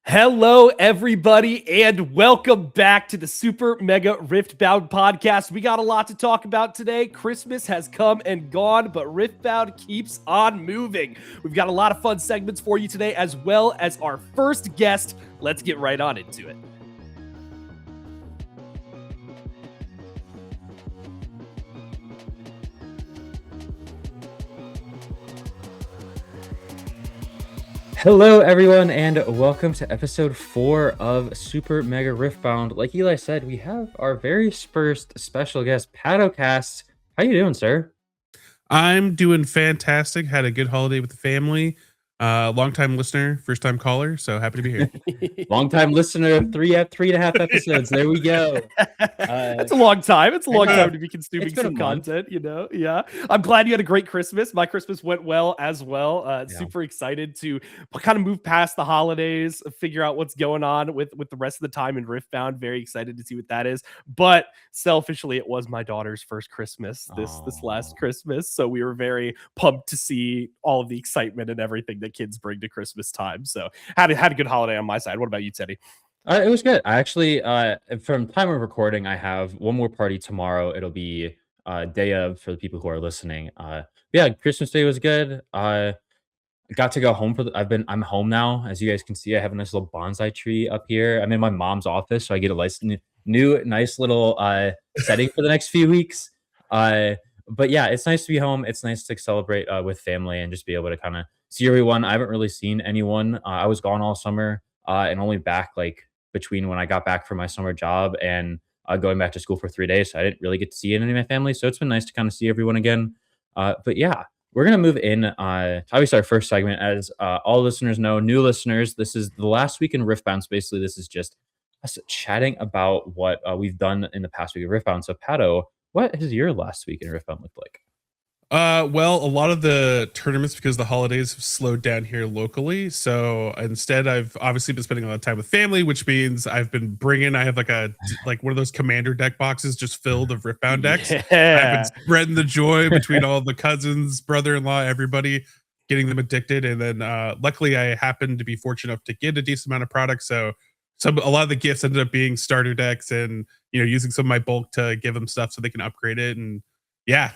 Hello, everybody, and welcome back to the Super Mega Riftbound Podcast. We got a lot to talk about today. Christmas has come and gone, but Riftbound keeps on moving. We've got a lot of fun segments for you today, as well as our first guest. Let's get right on into it. Hello, everyone, and welcome to episode 4 of Super Mega Riftbound. Like Eli said, we have our very first special guest, Paddocast. How you doing, sir? I'm doing fantastic. Had a good holiday with the family. Long-time listener, first-time caller, so happy to be here. Long-time listener of 3.5 episodes. There we go. It's a long time. It's a long time to be consuming some content, you know? Yeah. I'm glad you had a great Christmas. My Christmas went well as well. Super excited to kind of move past the holidays, figure out what's going on with the rest of the time in Riftbound. Very excited to see what that is. But selfishly, it was my daughter's first Christmas this last Christmas. So we were very pumped to see all of the excitement and everything that kids bring to Christmas time. So had a good holiday on my side. What about you, Teddy? It was good. I actually, from time of recording, I have one more party tomorrow. It'll be day of for the people who are listening. Yeah, Christmas Day was good. Got to go home I'm home now. As you guys can see, I have a nice little bonsai tree up here. I'm in my mom's office, so I get a nice little setting for the next few weeks. But yeah, it's nice to be home. It's nice to celebrate with family and just be able to kind of see everyone. I haven't really seen anyone. I was gone all summer and only back like between when I got back from my summer job and going back to school for 3 days. So I didn't really get to see any of my family. So it's been nice to kind of see everyone again. But yeah, we're going to move in to obviously our first segment. As all listeners know, new listeners, this is the last week in Riftbound. So basically, this is just us chatting about what we've done in the past week of Riftbound. So Paddo, what has your last week in Riftbound looked like? Well, a lot of the tournaments, because the holidays have slowed down here locally. So instead, I've obviously been spending a lot of time with family, which means I have like one of those commander deck boxes just filled of Riftbound decks. Yeah. I've been spreading the joy between all the cousins, brother-in-law, everybody, getting them addicted. And then luckily I happened to be fortunate enough to get a decent amount of products. So a lot of the gifts ended up being starter decks and, using some of my bulk to give them stuff so they can upgrade it and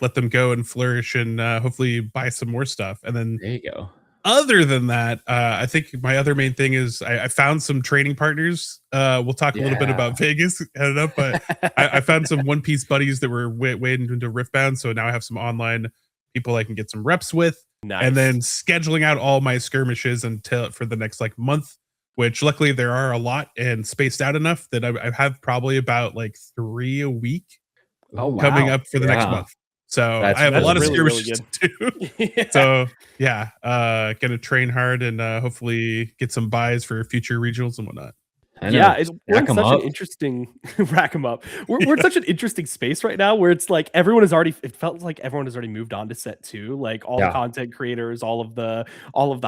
let them go and flourish and hopefully buy some more stuff. And then there you go. Other than that, I think my other main thing is I found some training partners. We'll talk a little bit about Vegas headed up, but I found some One Piece buddies that were wading into Riftbound. So now I have some online people I can get some reps with. Nice. And then scheduling out all my skirmishes for the next month, which luckily there are a lot and spaced out enough that I have probably about 3 a week coming up for the next month. So I have a lot of skirmishes to do. So gonna train hard and hopefully get some buys for future regionals and whatnot. We're in such an interesting rack them up. We're in such an interesting space right now where it's like it felt like everyone has already moved on to set 2. Like all the content creators, all of the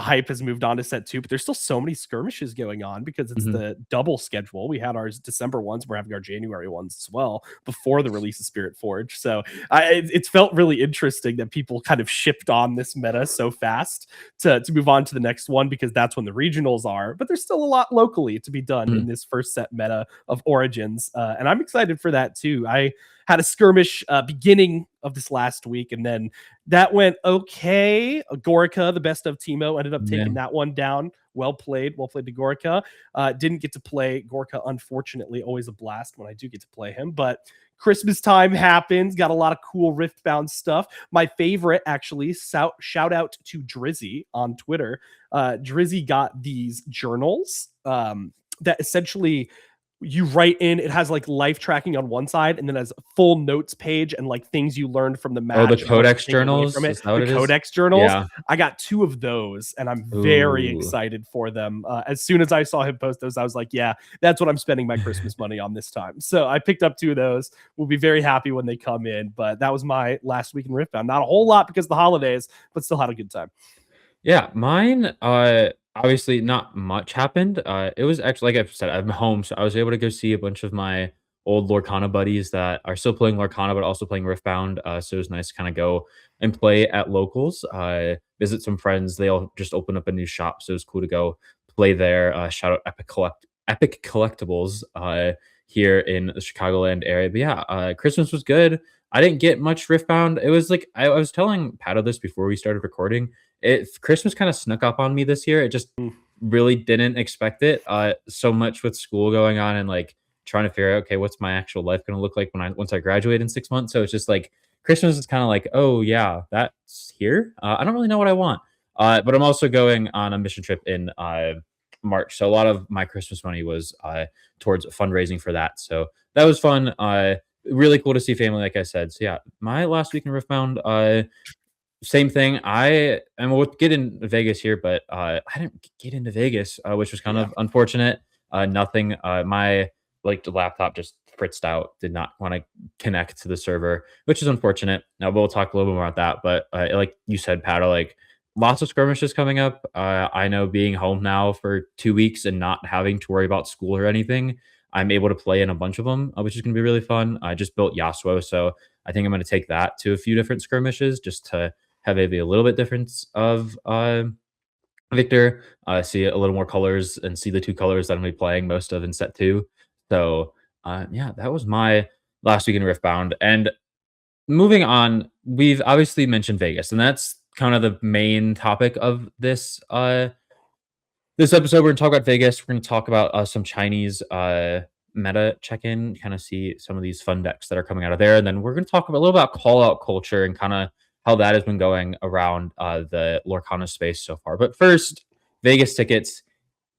hype has moved on to set 2, but there's still so many skirmishes going on because it's the double schedule. We had our December ones, we're having our January ones as well before the release of Spirit Forge. So it's felt really interesting that people kind of shipped on this meta so fast to move on to the next one because that's when the regionals are, but there's still a lot locally to be done in this first set meta of Origins, and I'm excited for that too. I had a skirmish beginning of this last week, and then that went okay. Gorica, the best of Teemo, ended up taking that one down. Well played to Gorica. Didn't get to play Gorica, unfortunately. Always a blast when I do get to play him, but Christmas time happens. Got a lot of cool Riftbound stuff. My favorite, actually, shout out to Drizzy on Twitter. Drizzy got these journals that essentially you write in. It has life tracking on one side and then has a full notes page and things you learned from the match. The Codex journals? From it. The Codex journals. Yeah. I got 2 of those and I'm very excited for them. As soon as I saw him post those, I was like, yeah, that's what I'm spending my Christmas money on this time. So I picked up 2 of those. We'll be very happy when they come in, but that was my last week in Riftbound. Not a whole lot because of the holidays, but still had a good time. Yeah, mine, obviously not much happened. It was actually, like I said, I'm home, so I was able to go see a bunch of my old Lorcana buddies that are still playing Lorcana, but also playing Riftbound. So it was nice to kind of go and play at locals, visit some friends. They all just opened up a new shop, so it was cool to go play there. Shout out Epic Collectibles here in the Chicagoland area. But yeah, Christmas was good. I didn't get much Riftbound. It was like I was telling Paddo this before we started recording. Christmas kind of snuck up on me this year. It just really didn't expect it. So much with school going on and like trying to figure out, okay, what's my actual life going to look like once I graduate in 6 months. So it's just like Christmas is kind of like, oh yeah, that's here. I don't really know what I want. But I'm also going on a mission trip in March. So a lot of my Christmas money was towards fundraising for that. So that was fun. Really cool to see family, like I said. So yeah, my last week in Riftbound, same thing. We'll get in Vegas here, but I didn't get into Vegas, which was kind of unfortunate. Nothing. My the laptop just fritzed out. Did not want to connect to the server, which is unfortunate. Now we'll talk a little bit more about that. But like you said, Paddo, like lots of skirmishes coming up. I know being home now for 2 weeks and not having to worry about school or anything, I'm able to play in a bunch of them, which is going to be really fun. I just built Yasuo, so I think I'm going to take that to a few different skirmishes just to have maybe a little bit difference of Victor. See a little more colors and see the 2 colors that I'm going to be playing most of in set 2. So yeah, that was my last week in Riftbound. And moving on, we've obviously mentioned Vegas, and that's kind of the main topic of this this episode. We're gonna talk about Vegas. We're gonna talk about some Chinese meta check-in, kind of see some of these fun decks that are coming out of there, and then we're gonna talk a little about call-out culture and kind of how that has been going around the Lorcana space so far. But first, Vegas tickets.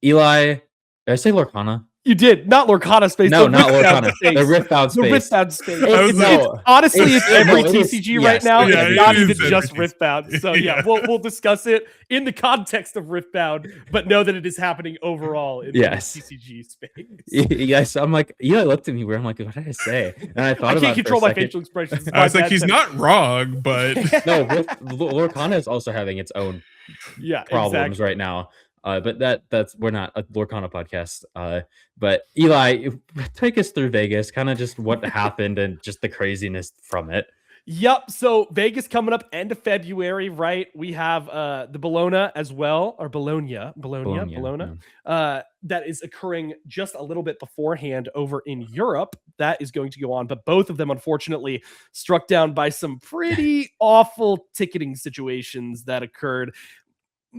Eli, did I say Lorcana? You did, not Lorcana space. No, not Lorcana. The Riftbound space. The Riftbound space. Honestly, it's every TCG right now. Yeah, it's not even just Riftbound. So yeah, we'll discuss it in the context of Riftbound, but know that it is happening overall in the TCG space. Yes, I'm like, Eli looked at me where I'm like, what did I say? And I thought I can't control my facial expressions. I was like, he's not wrong, but no, Lorcana is also having its own problems right now. But that's we're not a Lorcana podcast. But Eli, take us through Vegas, kind of just what happened and just the craziness from it. Yep. So Vegas coming up end of February, right? We have the Bologna as well, or Bologna. That is occurring just a little bit beforehand over in Europe. That is going to go on, but both of them unfortunately struck down by some pretty awful ticketing situations that occurred.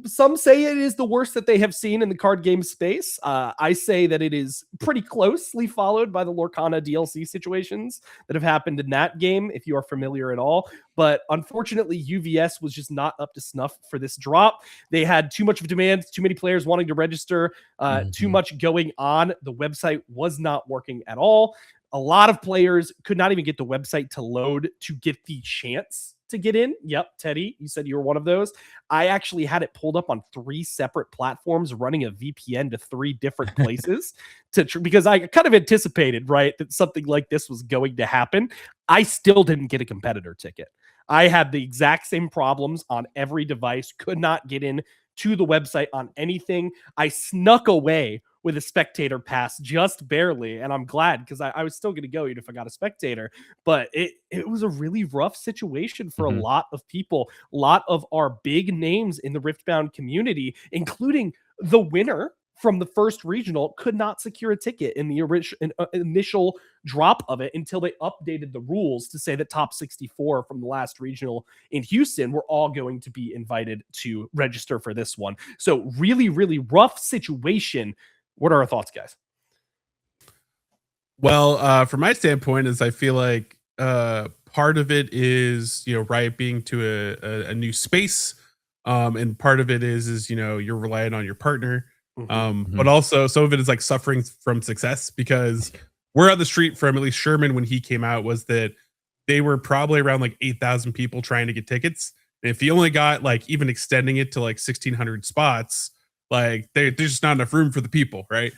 Some say it is the worst that they have seen in the card game space. I say that it is pretty closely followed by the Lorcana DLC situations that have happened in that game, if you are familiar at all. But unfortunately, UVS was just not up to snuff for this drop. They had too much of demand, too many players wanting to register, too much going on. The website was not working at all. A lot of players could not even get the website to load to get the chance to get in. Yep, Teddy, you said you were one of those. I actually had it pulled up on 3 separate platforms, running a VPN to 3 different places because I kind of anticipated, right, that something like this was going to happen. I still didn't get a competitor ticket. I had the exact same problems on every device, could not get in to the website on anything. I snuck away with a spectator pass just barely, and I'm glad because I was still going to go even if I got a spectator. But it was a really rough situation for a lot of people. A lot of our big names in the Riftbound community, including the winner from the first regional, could not secure a ticket in the initial drop of it until they updated the rules to say that top 64 from the last regional in Houston were all going to be invited to register for this one. So really, really rough situation. What are our thoughts, guys? Well, from my standpoint is I feel like part of it is, Riot being to a new space. And part of it is, you're relying on your partner. But also some of it is like suffering from success, because we're on the street from at least Sherman when he came out was that they were probably around like 8,000 people trying to get tickets. And if you only got like even extending it to like 1,600 spots, like there's just not enough room for the people, right?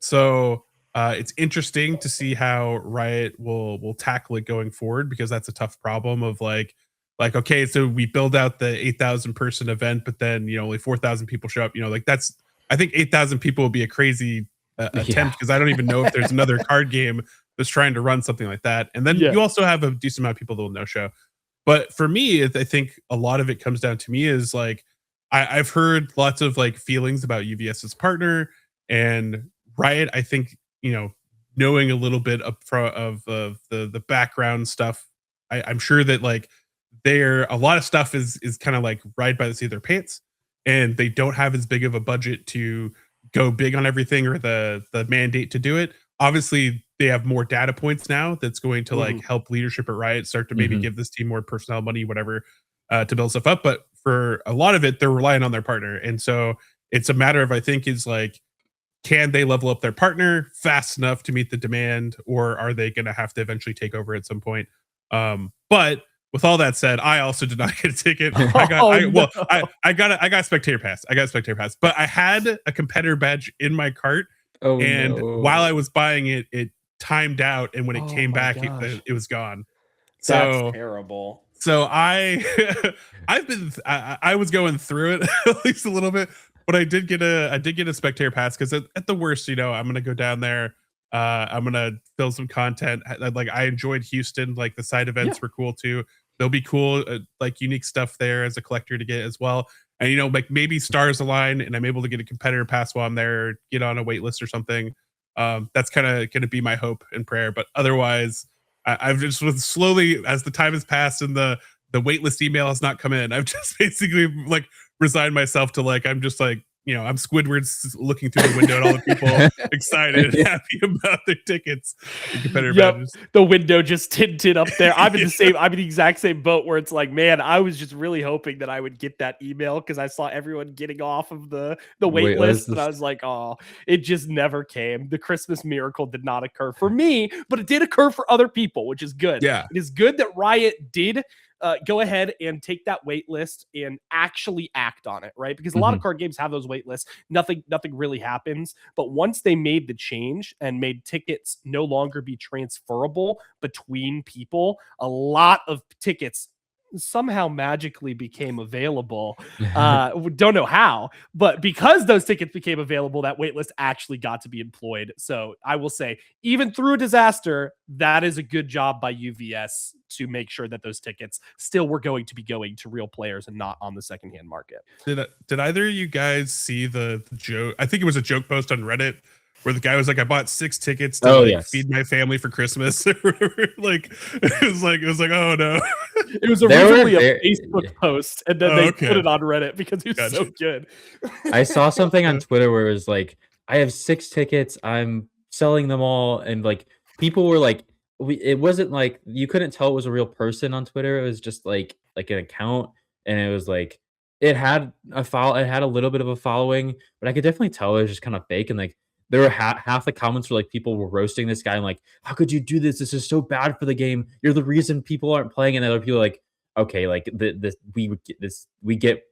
So it's interesting to see how Riot will tackle it going forward, because that's a tough problem of like, okay, so we build out the 8,000 person event, but then, only 4,000 people show up, I think 8,000 people would be a crazy attempt, because I don't even know if there's another card game that's trying to run something like that. And then you also have a decent amount of people that will no show. But for me, I think a lot of it comes down to me is like, I've heard lots of like feelings about UVS's partner and Riot. I think, you know, knowing a little bit of the background stuff, I'm sure that like a lot of stuff is kind of like ride by the seat of their pants, and they don't have as big of a budget to go big on everything or the mandate to do it. Obviously, they have more data points now that's going to like help leadership at Riot start to maybe give this team more personnel money, whatever, to build stuff up. But for a lot of it, they're relying on their partner, and so it's a matter of, I think, is like, can they level up their partner fast enough to meet the demand, or are they going to have to eventually take over at some point? But with all that said, I also did not get a ticket. I got a spectator pass. I got a spectator pass, but I had a competitor badge in my cart. While I was buying it, it timed out, and when it came back, it was gone. That's terrible. So I was going through it at least a little bit, but I did get a spectator pass because at the worst, you know, I'm gonna go down there. I'm gonna build some content. Like, I enjoyed Houston. Like, the side events were cool too. There'll be cool, like, unique stuff there as a collector to get as well. And, you know, like, maybe stars align and I'm able to get a competitor pass while I'm there, or get on a wait list or something. That's kind of going to be my hope and prayer. But otherwise, I've just slowly, as the time has passed and the waitlist email has not come in, I've just basically like resigned myself to, like, I'm just like, you know, I'm Squidward's looking through the window at all the people excited and happy about their tickets and competitor badges. The window just tinted up there. I'm in the exact same boat where it's like, man, I was just really hoping that I would get that email because I saw everyone getting off of the wait list, and I was like, oh, it just never came. The Christmas miracle did not occur for me, but it did occur for other people, which is good. Yeah. It is good that Riot did go ahead and take that wait list and actually act on it, right? Because a lot of card games have those wait lists. Nothing really happens. But once they made the change and made tickets no longer be transferable between people, a lot of tickets somehow magically became available. We don't know how, but because those tickets became available, that waitlist actually got to be employed. So I will say, even through a disaster, that is a good job by UVS to make sure that those tickets still were going to be going to real players and not on the secondhand market. Did either of you guys see the joke? I think it was a joke post on Reddit where the guy was like, I bought 6 tickets to feed my family for Christmas. Like, it was like, oh no. It was originally a Facebook post, and then they put it on Reddit because it was so good. I saw something on Twitter where it was like, I have 6 tickets, I'm selling them all, and like, people were like, it wasn't like, you couldn't tell it was a real person on Twitter. It was just like an account, and it was like, it had a little bit of a following, but I could definitely tell it was just kind of fake. And like, there were half the comments were like, people were roasting this guy and like, how could you do this? This is so bad for the game. You're the reason people aren't playing. And other people are like, okay, like we get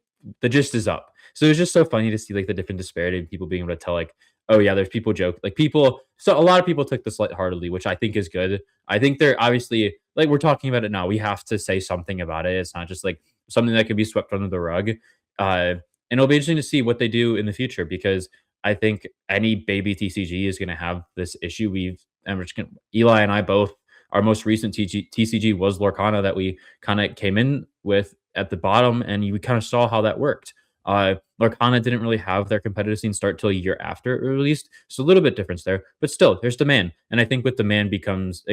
the gist is up. So it was just so funny to see like the different disparity of people being able to tell like, oh yeah, there's people joke, like people. So a lot of people took this lightheartedly, which I think is good. I think they're obviously, like, we're talking about it now. We have to say something about it. It's not just like something that could be swept under the rug. And it'll be interesting to see what they do in the future, because I think any baby TCG is going to have this issue. Eli and I both, our most recent TCG was Lorcana that we kind of came in with at the bottom, and we kind of saw how that worked. Lorcana didn't really have their competitive scene start till a year after it released, so a little bit difference there, but still there's demand. And I think with demand comes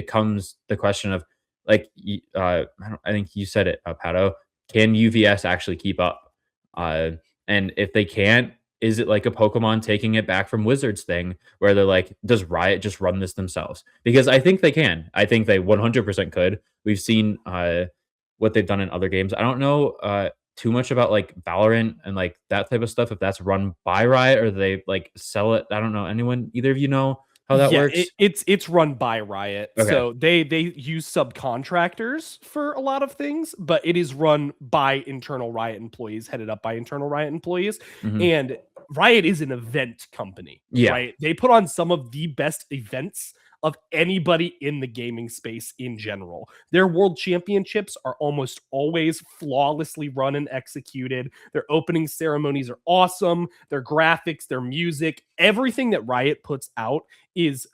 the question of like, I think you said it, Paddo, can UVS actually keep up? And if they can't, is it like a Pokemon taking it back from Wizards thing where they're like, does Riot just run this themselves? Because I think they can. I think they 100% could. We've seen what they've done in other games. I don't know too much about like Valorant and like that type of stuff, if that's run by Riot or they like sell it. I don't know. Either of you know how that works? It's run by Riot. Okay. So they use subcontractors for a lot of things, but it is run by internal Riot employees, headed up by internal Riot employees. And Riot is an event company, right? They put on some of the best events of anybody in the gaming space in general. Their world championships are almost always flawlessly run and executed. Their opening ceremonies are awesome. Their graphics, their music, everything that Riot puts out is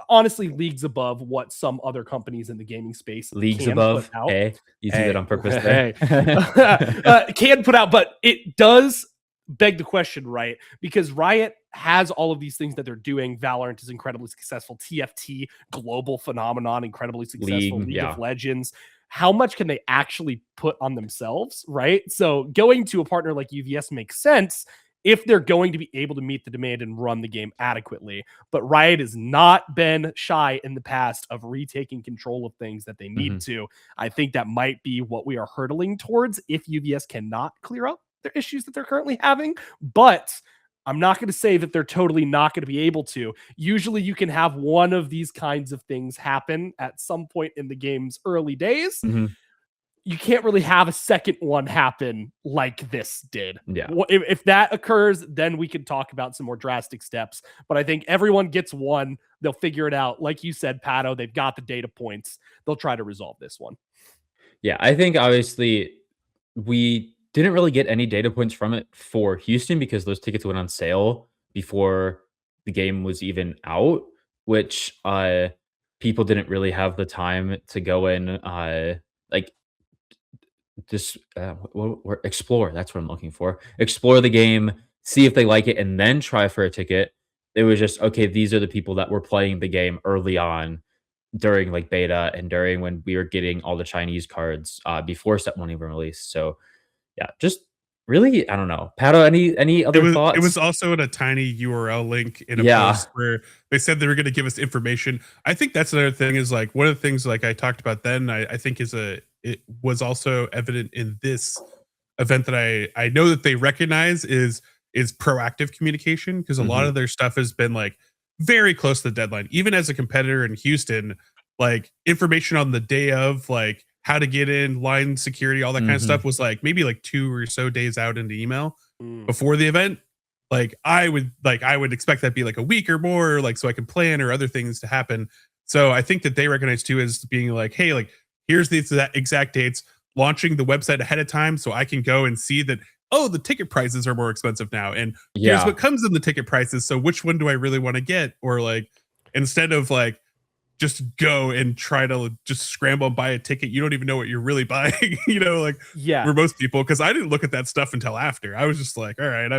honestly leagues above what some other companies in the gaming space leagues above. Put out. You did it on purpose there. Can put out, but it does beg the question, right? Because Riot has all of these things that they're doing. Valorant is incredibly successful. TFT, global phenomenon, incredibly successful. League of Legends. How much can they actually put on themselves, right? So going to a partner like UVS makes sense if they're going to be able to meet the demand and run the game adequately. But Riot has not been shy in the past of retaking control of things that they need to. I think that might be what we are hurtling towards if UVS cannot clear up their issues that they're currently having. But I'm not going to say that they're totally not going to be able to. Usually you can have one of these kinds of things happen at some point in the game's early days. You can't really have a second one happen like this did. Yeah. If that occurs, then we can talk about some more drastic steps. But I think everyone gets one. They'll figure it out. Like you said, Paddo, they've got the data points. They'll try to resolve this one. Yeah, I think obviously we didn't really get any data points from it for Houston because those tickets went on sale before the game was even out, which people didn't really have the time to go in like just explore. That's what I'm looking for. Explore the game, see if they like it, and then try for a ticket. It was just, okay, these are the people that were playing the game early on during like beta and during when we were getting all the Chinese cards before Step 1 even released. So yeah, just really, I don't know. Paddo, any other thoughts? It was also in a tiny URL link in a post where they said they were going to give us information. I think that's another thing is like one of the things like I talked about then, I think it was also evident in this event that I know that they recognize is proactive communication, because a lot of their stuff has been like very close to the deadline. Even as a competitor in Houston, like information on the day of like how to get in, line security, all that kind of stuff was like maybe like 2 or so days out into email before the event. Like I would expect that to be like a week or more, like so I can plan or other things to happen. So I think that they recognize too as being like, hey, like here's the exact dates, launching the website ahead of time so I can go and see that, oh, the ticket prices are more expensive now. And here's what comes in the ticket prices. So which one do I really want to get? Or like, instead of like, just go and try to just scramble and buy a ticket. You don't even know what you're really buying, you know, like for most people, because I didn't look at that stuff until after. I was just like, all right,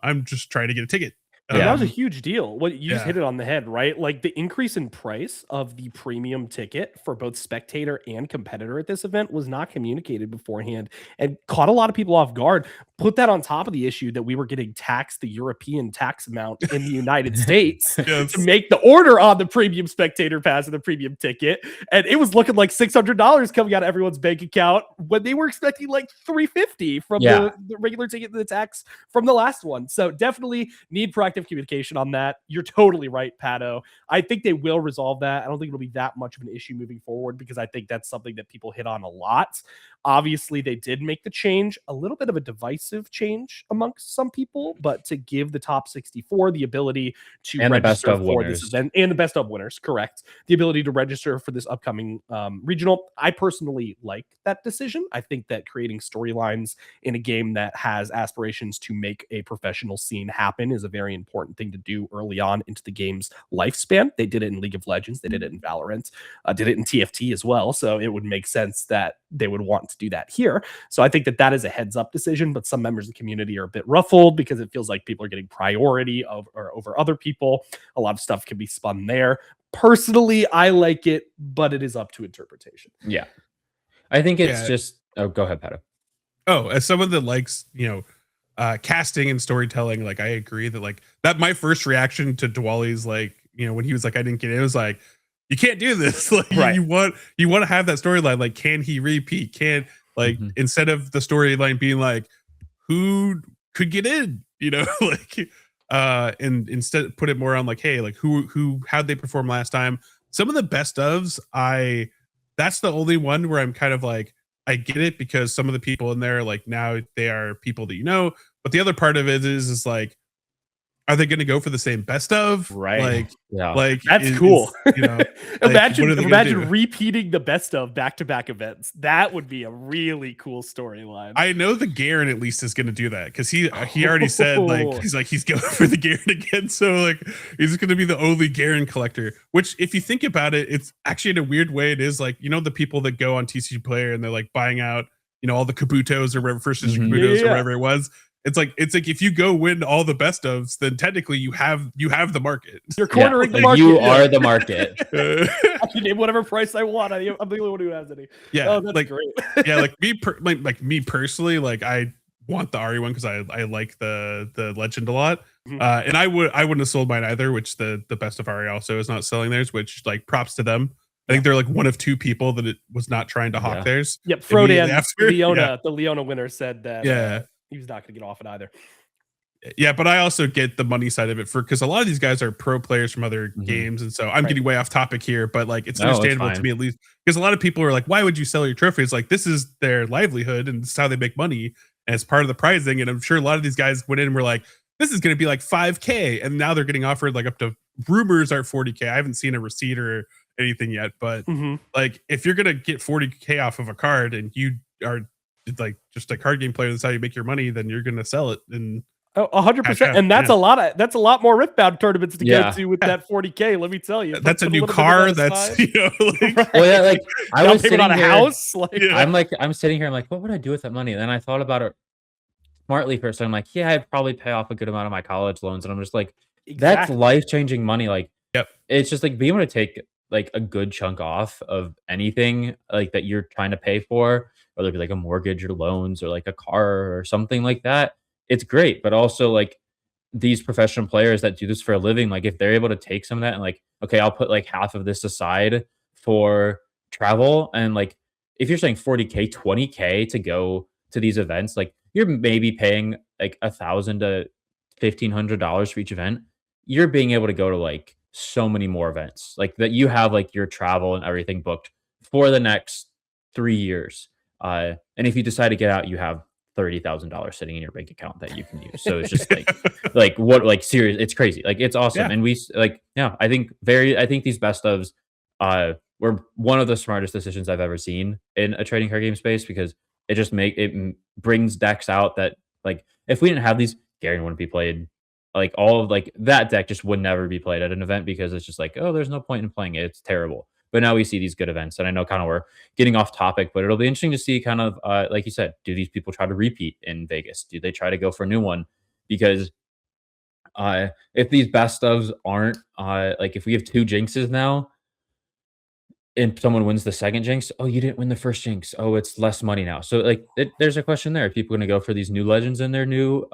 I'm just trying to get a ticket. That was a huge deal. What you just hit it on the head, right? Like the increase in price of the premium ticket for both spectator and competitor at this event was not communicated beforehand and caught a lot of people off guard. Put that on top of the issue that we were getting taxed the European tax amount in the United States to make the order on the premium spectator pass and the premium ticket. And it was looking like $600 coming out of everyone's bank account when they were expecting like $350 from the regular ticket and the tax from the last one. So definitely need proactive communication on that. You're totally right, Paddo. I think they will resolve that. I don't think it'll be that much of an issue moving forward because I think that's something that people hit on a lot. Obviously, they did make the change, a little bit of a divisive change amongst some people, but to give the top 64 the ability to register for this event and the best of winners, correct. The ability to register for this upcoming regional. I personally like that decision. I think that creating storylines in a game that has aspirations to make a professional scene happen is a very important thing to do early on into the game's lifespan. They did it in League of Legends. They did it in Valorant, did it in TFT as well. So it would make sense that they would want to do that here. So I think that that is a heads up decision, but some members of the community are a bit ruffled because it feels like people are getting priority over other people. A lot of stuff can be spun there. Personally, I like it, but it is up to interpretation. Yeah. I think it's just, oh, go ahead, Paddo. Oh, as someone that likes, you know, casting and storytelling, like I agree that like that my first reaction to Dwali's like, you know, when he was like, I didn't get it, it was like, you can't do this. Like you want to have that storyline. Like, can he repeat? Like instead of the storyline being like, who could get in, you know, like, and instead put it more on like, hey, like how'd they perform last time? Some of the best ofs, that's the only one where I'm kind of like, I get it because some of the people in there, like now they are people that you know, but the other part of it is like, are they going to go for the same best of? Right. Like that's cool. You know, imagine repeating the best of back-to-back events. That would be a really cool storyline. I know the Garen at least is going to do that because he already said like he's going for the Garen again. So like he's going to be the only Garen collector. Which if you think about it, it's actually in a weird way. It is like, you know, the people that go on TCG Player and they're like buying out, you know, all the Kabutos or whatever, first edition Kabutos or whatever it was. it's like if you go win all the best ofs, then technically you have the market. You're cornering the market. You are the market. I can name whatever price I want. I'm the only one who has any. Yeah, oh, that's great. Yeah, like me personally, like I want the Ari one because I like the legend a lot. Mhm. And I wouldn't have sold mine either, which the best of Ari also is not selling theirs, which like props to them. I think they're like one of two people that it was not trying to hawk theirs. Yep, Frodan, the Leona winner said that he was not going to get off it either. Yeah, but I also get the money side of it because a lot of these guys are pro players from other games, and so I'm getting way off topic here, but like it's understandable to me at least because a lot of people are like, "Why would you sell your trophies?" Like this is their livelihood and this is how they make money, and it's part of the prizing. And I'm sure a lot of these guys went in and were like, "This is going to be like 5K," and now they're getting offered like up to rumors are 40K. I haven't seen a receipt or anything yet, but like if you're gonna get 40K off of a card and you are like just a card game player, that's how you make your money, then you're gonna sell it. And 100%, and that's a lot more Riftbound tournaments to go to with that 40K. Let me tell you, that's a new car. That's like, well, yeah, like I was sitting on a here, house. Like, I'm sitting here. I'm like, what would I do with that money? And then I thought about it smartly first. I'm like, yeah, I'd probably pay off a good amount of my college loans, and I'm just like, that's life-changing money. Like, it's just like being able to take like a good chunk off of anything like that you're trying to pay for, whether it be like a mortgage or loans or like a car or something like that. It's great, but also like these professional players that do this for a living, like if they're able to take some of that and like, okay, I'll put like half of this aside for travel, and like if you're saying 40K, 20K to go to these events, like you're maybe paying like $1,000 to $1,500 for each event. You're being able to go to like so many more events, like that you have like your travel and everything booked for the next 3 years. And if you decide to get out, you have $30,000 sitting in your bank account that you can use. So it's just like serious. It's crazy. Like it's awesome. And we like, I think these best ofs were one of the smartest decisions I've ever seen in a trading card game space, because it brings decks out that like, if we didn't have these, Garen wouldn't be played. Like all of like that deck just would never be played at an event because it's just like, oh, there's no point in playing it. It's terrible. But now we see these good events, and I know kind of we're getting off topic, but it'll be interesting to see kind of like you said, do these people try to repeat in Vegas? Do they try to go for a new one? Because if these best ofs aren't like if we have 2 jinxes now and someone wins the second jinx, oh, you didn't win the first jinx. Oh, it's less money now. So like there's a question there. Are people going to go for these new legends and their new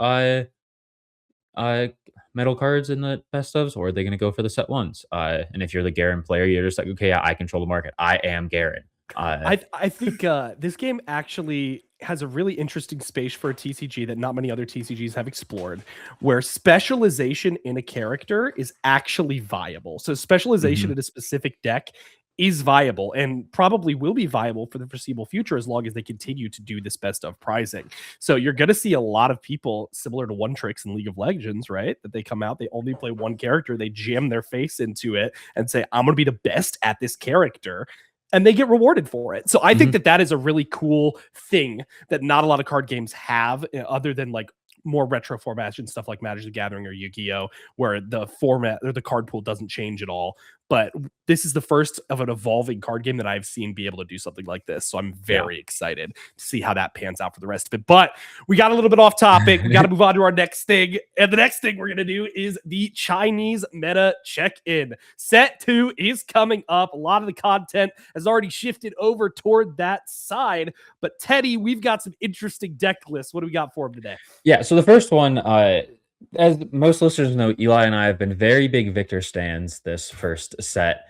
metal cards in the best ofs, or are they going to go for the set ones? And if you're the Garen player, you're just like, okay, yeah, I control the market. I am Garen. I think this game actually has a really interesting space for a TCG that not many other TCGs have explored, where specialization in a character is actually viable. So specialization in a specific deck is viable and probably will be viable for the foreseeable future as long as they continue to do this best of prizing. So you're going to see a lot of people similar to One Tricks in League of Legends, right? That they come out, they only play one character, they jam their face into it and say, I'm going to be the best at this character. And they get rewarded for it. So I think that is a really cool thing that not a lot of card games have, other than like more retro formats and stuff like Magic the Gathering or Yu-Gi-Oh, where the format or the card pool doesn't change at all. But this is the first of an evolving card game that I've seen be able to do something like this. So I'm very excited to see how that pans out for the rest of it. But we got a little bit off topic. We got to move on to our next thing. And the next thing we're going to do is the Chinese meta check-in. Set 2 is coming up. A lot of the content has already shifted over toward that side. But Teddy, we've got some interesting deck lists. What do we got for him today? Yeah, so the first one, as most listeners know, Eli and I have been very big Victor stans this first set.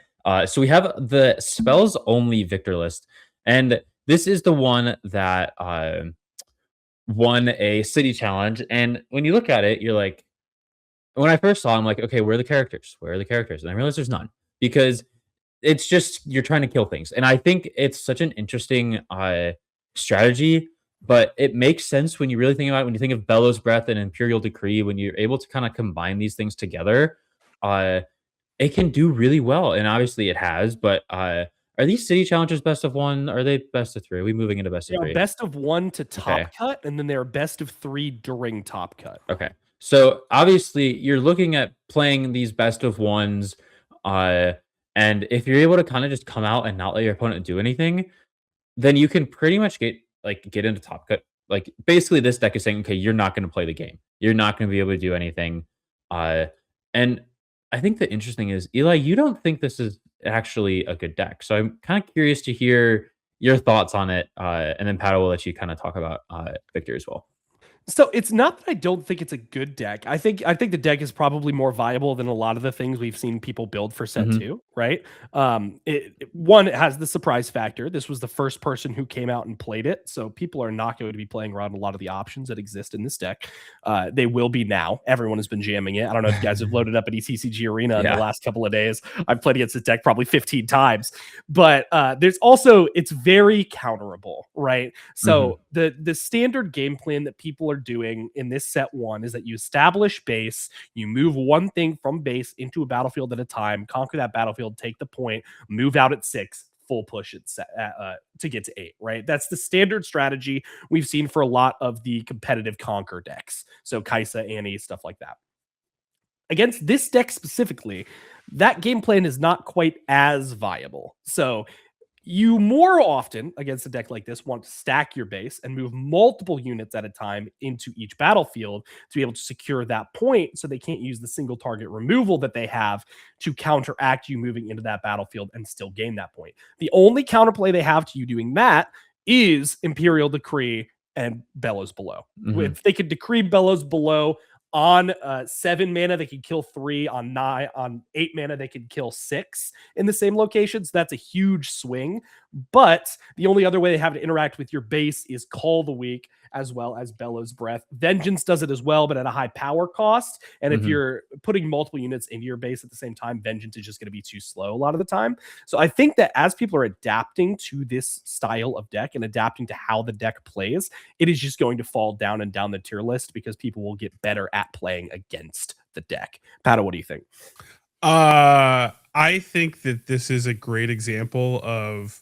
So we have the spells only Victor list, and this is the one that won a city challenge. And when you look at it, you're like, when I first saw, I'm like, okay, where are the characters? Where are the characters? And I realized there's none, because it's just you're trying to kill things. And I think it's such an interesting strategy. But it makes sense when you really think about it. When you think of Bellows Breath and Imperial Decree, when you're able to kind of combine these things together, it can do really well. And obviously it has. But are these city challenges best of 1? Are they best of 3? Are we moving into best of 3? Best of 1 to top cut, and then they're best of 3 during top cut. Okay. So obviously you're looking at playing these best of 1s. And if you're able to kind of just come out and not let your opponent do anything, then you can pretty much get into top cut like basically this deck is saying, okay, you're not going to play the game. You're not going to be able to do anything. And I think the interesting is, Eli, you don't think this is actually a good deck. So I'm kind of curious to hear your thoughts on it. And then Paddo will let you kind of talk about Victor as well. So it's not that I don't think it's a good deck. I think the deck is probably more viable than a lot of the things we've seen people build for set 2, right? It has the surprise factor. This was the first person who came out and played it, so people are not going to be playing around a lot of the options that exist in this deck. They will be now. Everyone has been jamming it. I don't know if you guys have loaded up an TCG Arena in the last couple of days. I've played against this deck probably 15 times, but there's also, it's very counterable, right? So the standard game plan that people are doing in this set 1 is that you establish base, you move one thing from base into a battlefield at a time, conquer that battlefield, take the point, move out at 6, full push it to get to 8, right? That's the standard strategy we've seen for a lot of the competitive conquer decks. So Kaisa, Annie, stuff like that. Against this deck specifically, that game plan is not quite as viable. So you more often against a deck like this want to stack your base and move multiple units at a time into each battlefield to be able to secure that point, so they can't use the single target removal that they have to counteract you moving into that battlefield and still gain that point. The only counterplay they have to you doing that is Imperial Decree and Bellows Below. If they could decree Bellows Below on 7 mana, they could kill 3. On 8 mana, they could kill 6 in the same locations. That's a huge swing. But the only other way they have to interact with your base is Call the Weak, as well as Bellows Breath. Vengeance does it as well, but at a high power cost. And if you're putting multiple units into your base at the same time, Vengeance is just going to be too slow a lot of the time. So I think that as people are adapting to this style of deck and adapting to how the deck plays, it is just going to fall down and down the tier list because people will get better at playing against the deck. Paddo, what do you think? I think that this is a great example of,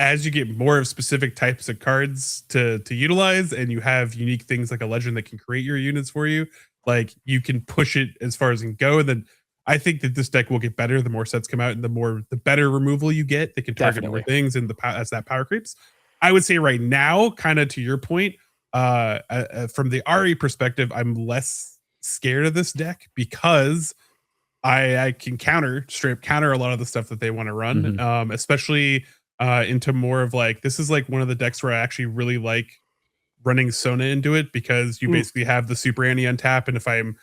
as you get more of specific types of cards to utilize, and you have unique things like a legend that can create your units for you, like you can push it as far as it can go. And then I think that this deck will get better the more sets come out, and the better removal you get. They can target more things, and as that power creeps. I would say right now, kind of to your point, from the RE perspective, I'm less scared of this deck because I can straight counter a lot of the stuff that they want to run, especially into more of like, this is like one of the decks where I actually really like running Sona into it, because you basically have the Super Annie on tap, and if I'm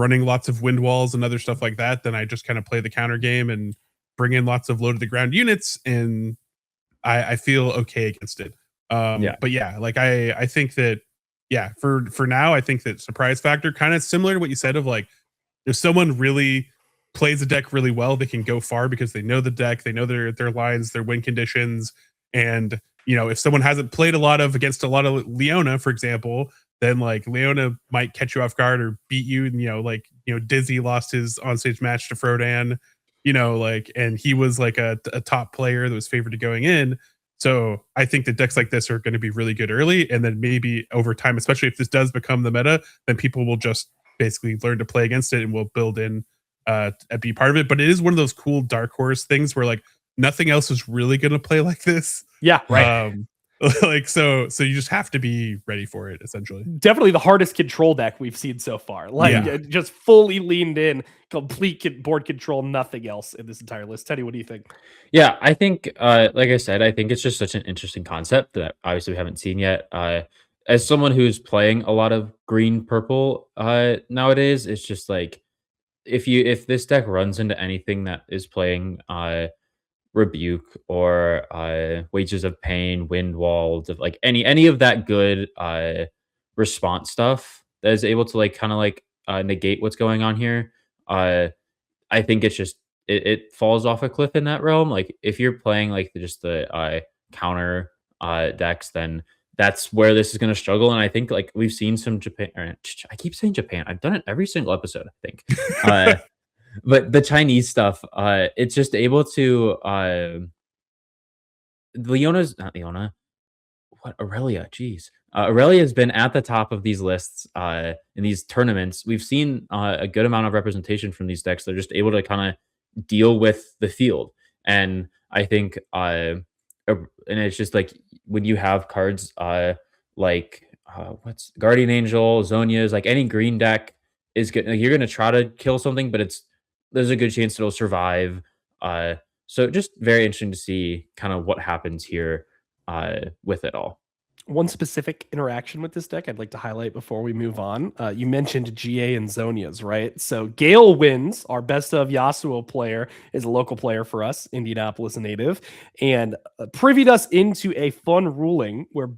running lots of wind walls and other stuff like that, then I just kind of play the counter game and bring in lots of low to the ground units, and I feel okay against it. But yeah, like I think that for now, I think that surprise factor, kind of similar to what you said of like, if someone really plays the deck really well, they can go far because they know the deck, they know their lines, their win conditions. And, you know, if someone hasn't played against a lot of Leona, for example, then like Leona might catch you off guard or beat you. And, Dizzy lost his onstage match to Frodan, and he was like a top player that was favored to going in. So I think that decks like this are going to be really good early. And then maybe over time, especially if this does become the meta, then people will just basically learn to play against it and will build in and be part of it. But it is one of those cool dark horse things where like nothing else is really going to play like this. Yeah, right. So you just have to be ready for it, essentially. Definitely the hardest control deck we've seen so far. Just fully leaned in, complete board control, nothing else in this entire list. Teddy, what do you think? Yeah, I think, like I said, I think it's just such an interesting concept that obviously we haven't seen yet. As someone who's playing a lot of green purple nowadays, it's just like, if this deck runs into anything that is playing Rebuke or Wages of Pain, Windwall, like any of that good response stuff that is able to like kind of like negate what's going on here, I think it's just it falls off a cliff in that realm. Like if you're playing like just the counter decks, then that's where this is going to struggle. And I think like we've seen some Japan, I keep saying Japan, I've done it every single episode, I think. But the Chinese stuff, it's just able to Aurelia, jeez. Aurelia has been at the top of these lists in these tournaments. We've seen a good amount of representation from these decks. They're just able to kind of deal with the field. And I think and it's just like when you have cards like what's Guardian Angel, Zonia's, like any green deck is good. Like, you're gonna try to kill something, but there's a good chance it'll survive. So just very interesting to see kind of what happens here with it all. One specific interaction with this deck I'd like to highlight before we move on. You mentioned GA and Zonia's, right? So Gale Wins, our best of Yasuo player, is a local player for us, Indianapolis native, and privied us into a fun ruling where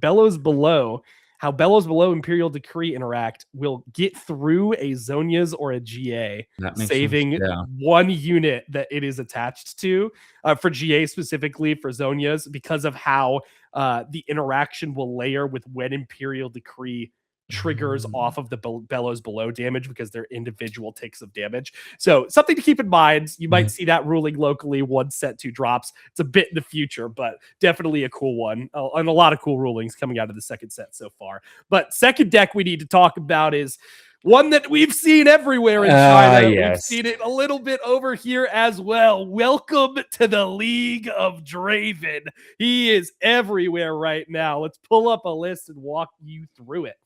how Bellows Below Imperial Decree interact will get through a Zonia's or a GA, saving one unit that it is attached to. For GA specifically, for Zonia's, because of how the interaction will layer with when Imperial Decree triggers off of the Bellows Below damage, because they're individual ticks of damage. So something to keep in mind. You might see that ruling locally, 1 set 2 drops. It's a bit in the future, but definitely a cool one, and a lot of cool rulings coming out of the second set so far. But second deck we need to talk about is one that we've seen everywhere in China. Yes. We've seen it a little bit over here as well. Welcome to the League of Draven. He is everywhere right now. Let's pull up a list and walk you through it.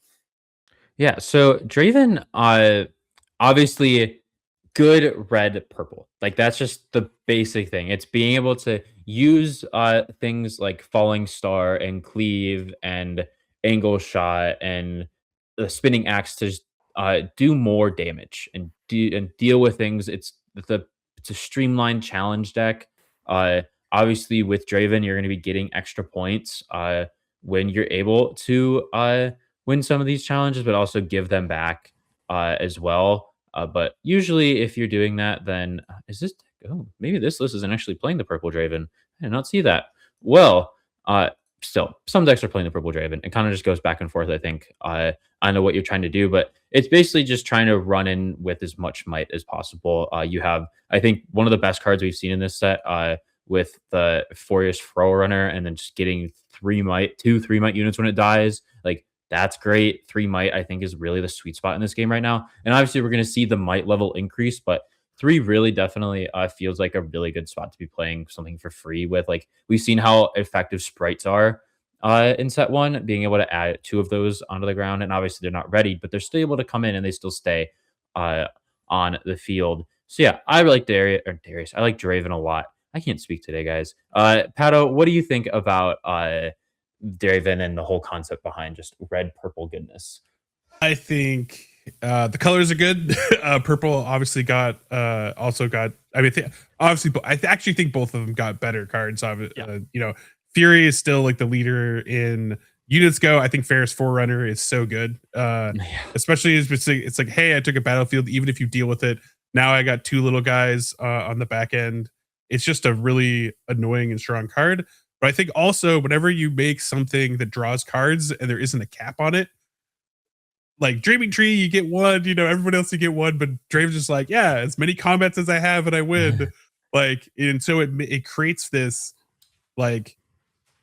Yeah, so Draven, obviously good red purple. Like, that's just the basic thing. It's being able to use things like Falling Star and Cleave and Angle Shot and the Spinning Axe to do more damage and deal with things. It's a streamlined challenge deck. Obviously with Draven, you're going to be getting extra points when you're able to win some of these challenges, but also give them back as well. But usually if you're doing that, then maybe this list isn't actually playing the purple Draven. I did not see that. Well, still, some decks are playing the purple Draven. It kind of just goes back and forth, I think. I know what you're trying to do, but it's basically just trying to run in with as much might as possible. You have, I think, one of the best cards we've seen in this set with the Furious Runner, and then just getting 3 might units when it dies. Like, that's great. 3 might, I think, is really the sweet spot in this game right now. And obviously, we're going to see the might level increase, but 3 really definitely feels like a really good spot to be playing something for free with. Like, we've seen how effective sprites are in set 1, being able to add 2 of those onto the ground. And obviously, they're not ready, but they're still able to come in and they still stay on the field. So yeah, I like Darius. I like Draven a lot. I can't speak today, guys. Paddo, what do you think about Draven and the whole concept behind just red-purple goodness? I think the colors are good. Purple obviously also got. I mean, I actually think both of them got better cards. Fury is still like the leader in units go. I think Ferris Forerunner is so good, especially as it's like, hey, I took a battlefield. Even if you deal with it, now I got 2 little guys on the back end. It's just a really annoying and strong card. But I think also whenever you make something that draws cards and there isn't a cap on it, like Dreaming Tree, you get 1, everyone else you get 1, but Draven's just like, yeah, as many combats as I have and I win. And so it creates this, like,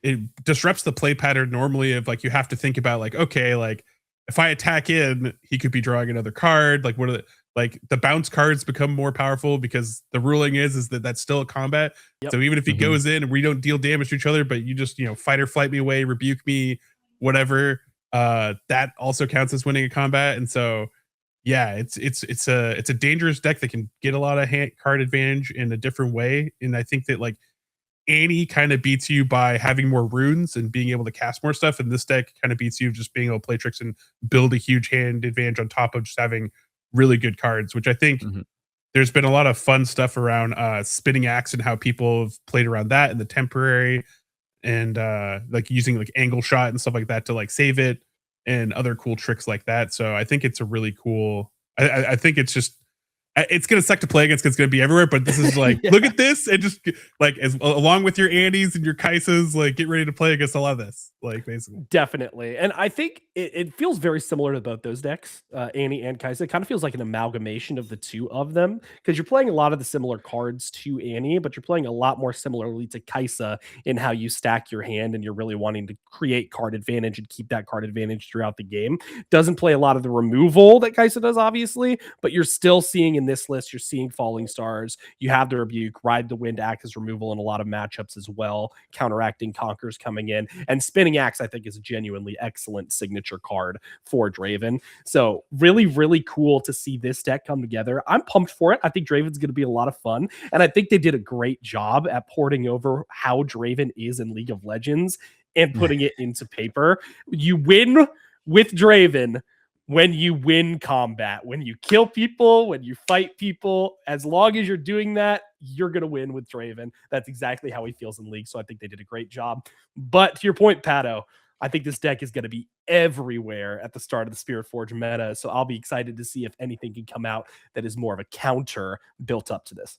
it disrupts the play pattern normally of like, you have to think about like, okay, like if I attack in, he could be drawing another card. Like, what are the bounce cards become more powerful because the ruling is that that's still a combat. Yep. So even if he goes in and we don't deal damage to each other, but you just, fight or flight me away, rebuke me, whatever, that also counts as winning a combat. And so, yeah, it's a dangerous deck that can get a lot of card advantage in a different way. And I think that like Annie kind of beats you by having more runes and being able to cast more stuff. And this deck kind of beats you just being able to play tricks and build a huge hand advantage on top of just having really good cards, which I think there's been a lot of fun stuff around Spinning Axe and how people have played around that and the temporary and like using like Angle Shot and stuff like that to like save it and other cool tricks like that. So I think it's a really cool, I think it's just, it's going to suck to play against because it's going to be everywhere, but this is like, look at this and just like, along with your Annies and your Kaisas, like get ready to play against a lot of this, like basically. Definitely. And I think it feels very similar to both those decks, Annie and Kaisa. It kind of feels like an amalgamation of the 2 of them because you're playing a lot of the similar cards to Annie, but you're playing a lot more similarly to Kaisa in how you stack your hand and you're really wanting to create card advantage and keep that card advantage throughout the game. Doesn't play a lot of the removal that Kaisa does, obviously, but you're still seeing in this list, you're seeing Falling Stars. You have the Rebuke, Ride the Wind act as removal in a lot of matchups as well. Counteracting Conquerors coming in. And Spinning Axe, I think, is a genuinely excellent signature card for Draven. So really, really cool to see this deck come together. I'm pumped for it. I think Draven's going to be a lot of fun. And I think they did a great job at porting over how Draven is in League of Legends and putting it into paper. You win with Draven when you win combat, when you kill people, when you fight people. As long as you're doing that, you're going to win with Draven. That's exactly how he feels in League. So I think they did a great job. But to your point, Paddo, I think this deck is going to be everywhere at the start of the Spirit Forge meta. So I'll be excited to see if anything can come out that is more of a counter built up to this.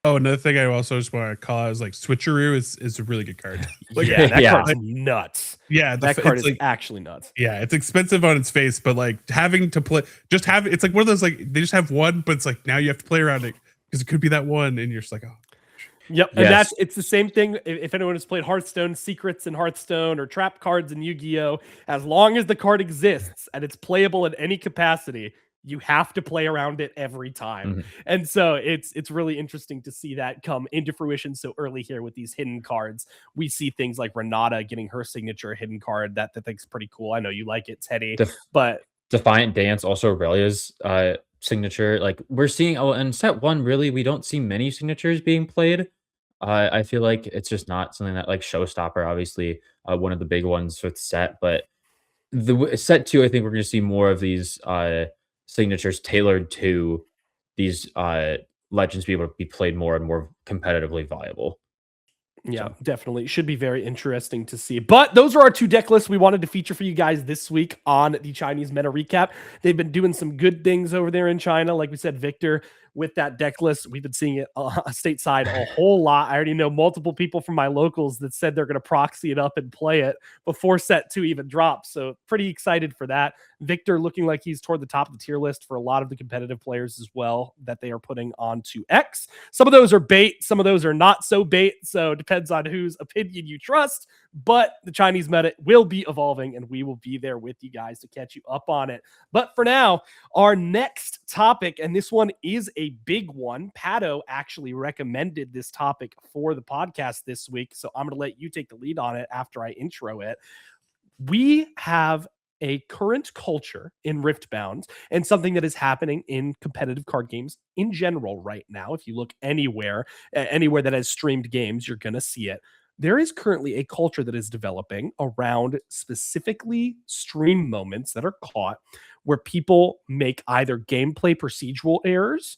Oh, another thing I also just want to call out is like Switcheroo is a really good card. Like, yeah, that card's nuts. Yeah, that card is like, actually nuts. Yeah, it's expensive on its face, but like having to play, just have it's like one of those like they just have one, but it's like now you have to play around it because it could be that one, and you're just like, oh. Yep, and it's the same thing. If anyone has played Hearthstone, secrets in Hearthstone or trap cards in Yu-Gi-Oh, as long as the card exists and it's playable in any capacity, you have to play around it every time. Mm-hmm. And so it's really interesting to see that come into fruition so early here with these hidden cards. We see things like Renata getting her signature hidden card. That thing's pretty cool. I know you like it, Teddy, but Defiant Dance, also Aurelia's signature. Like we're seeing, in set 1, really, we don't see many signatures being played. I feel like it's just not something that, like, Showstopper, obviously, one of the big ones with set, but the set 2, I think we're going to see more of these signatures tailored to these legends be able to be played more and more competitively viable. Yeah, definitely. Should be very interesting to see. But those are our 2 deck lists we wanted to feature for you guys this week on the Chinese Meta Recap. They've been doing some good things over there in China. Like we said, Victor, with that deck list, we've been seeing it stateside a whole lot. I already know multiple people from my locals that said they're going to proxy it up and play it before set 2 even drops. So pretty excited for that. Victor looking like he's toward the top of the tier list for a lot of the competitive players as well that they are putting onto X. Some of those are bait. Some of those are not so bait. So it depends on whose opinion you trust. But the Chinese meta will be evolving, and we will be there with you guys to catch you up on it. But for now, our next topic, and this one is a big one. Paddo actually recommended this topic for the podcast this week, so I'm going to let you take the lead on it after I intro it. We have a current culture in Riftbound and something that is happening in competitive card games in general right now. If you look anywhere that has streamed games, you're going to see it. There is currently a culture that is developing around specifically stream moments that are caught where people make either gameplay procedural errors,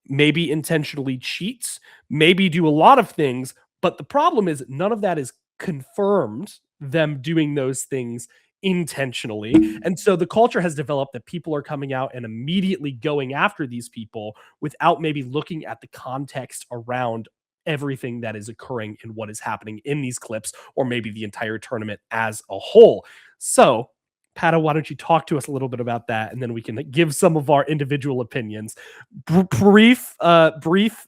maybe intentionally cheats, maybe do a lot of things. But the problem is none of that is confirmed them doing those things intentionally. And so the culture has developed that people are coming out and immediately going after these people without maybe looking at the context around everything that is occurring and what is happening in these clips, or maybe the entire tournament as a whole. So, Paddo, why don't you talk to us a little bit about that, and then we can give some of our individual opinions. Brief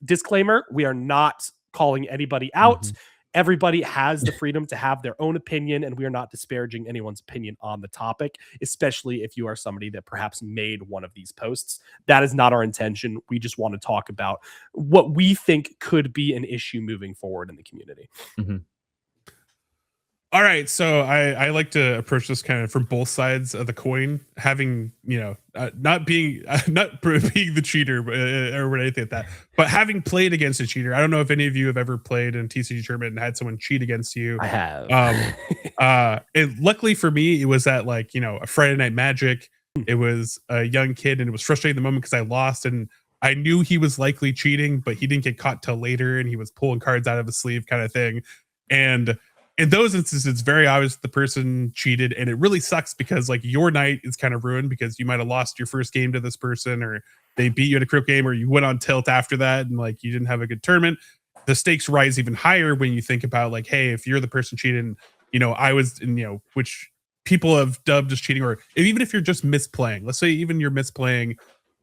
disclaimer: we are not calling anybody out. Mm-hmm. Everybody has the freedom to have their own opinion, and we are not disparaging anyone's opinion on the topic, especially if you are somebody that perhaps made one of these posts. That is not our intention. We just want to talk about what we think could be an issue moving forward in the community. Mm-hmm. All right, so I like to approach this kind of from both sides of the coin, having, not being the cheater or anything like that, but having played against a cheater. I don't know if any of you have ever played in TCG tournament and had someone cheat against you. I have. And luckily for me, it was at a Friday Night Magic. It was a young kid, and it was frustrating in the moment because I lost, and I knew he was likely cheating, but he didn't get caught till later, and he was pulling cards out of his sleeve, kind of thing, and in those instances, it's very obvious the person cheated, and it really sucks because your night is kind of ruined because you might have lost your first game to this person, or they beat you in a crypt game, or you went on tilt after that and you didn't have a good tournament. The stakes rise even higher when you think about hey, if you're the person cheating, I was in, which people have dubbed as cheating, or even if you're just misplaying, let's say even you're misplaying,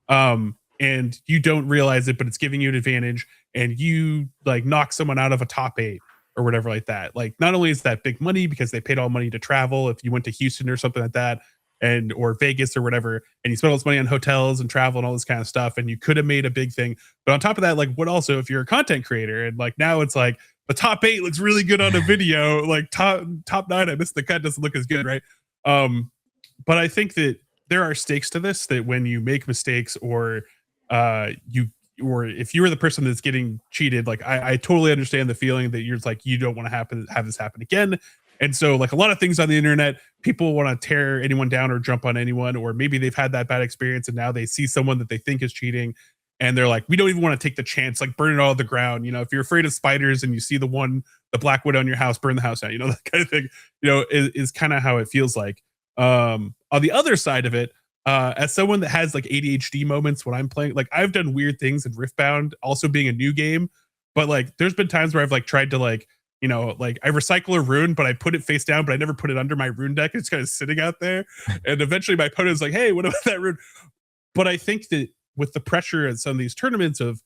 and you don't realize it, but it's giving you an advantage, and you knock someone out of a top 8 or whatever like that. Not only is that big money because they paid all money to travel if you went to Houston or something like that, or Vegas or whatever, and you spent all this money on hotels and travel and all this kind of stuff, and you could have made a big thing. But on top of that, like, what also if you're a content creator and like now it's like the top 8 looks really good on a video, like top 9, I missed the cut, doesn't look as good, right? But I think that there are stakes to this, that when you make mistakes or if you were the person that's getting cheated, like I totally understand the feeling that you're like, you don't want to have this happen again. And so like a lot of things on the internet, people want to tear anyone down or jump on anyone, or maybe they've had that bad experience and now they see someone that they think is cheating and they're like, we don't even want to take the chance, like burn it all to the ground. You know, if you're afraid of spiders and you see the black widow in your house, burn the house down, you know, that kind of thing, you know, is kind of how it feels like. On the other side of it, as someone that has like ADHD moments when I'm playing, like I've done weird things in Riftbound, also being a new game, but like there's been times where I've like tried to like, you know, like I recycle a rune, but I put it face down, but I never put it under my rune deck. It's kind of sitting out there. And eventually my opponent is like, hey, what about that rune? But I think that with the pressure at some of these tournaments of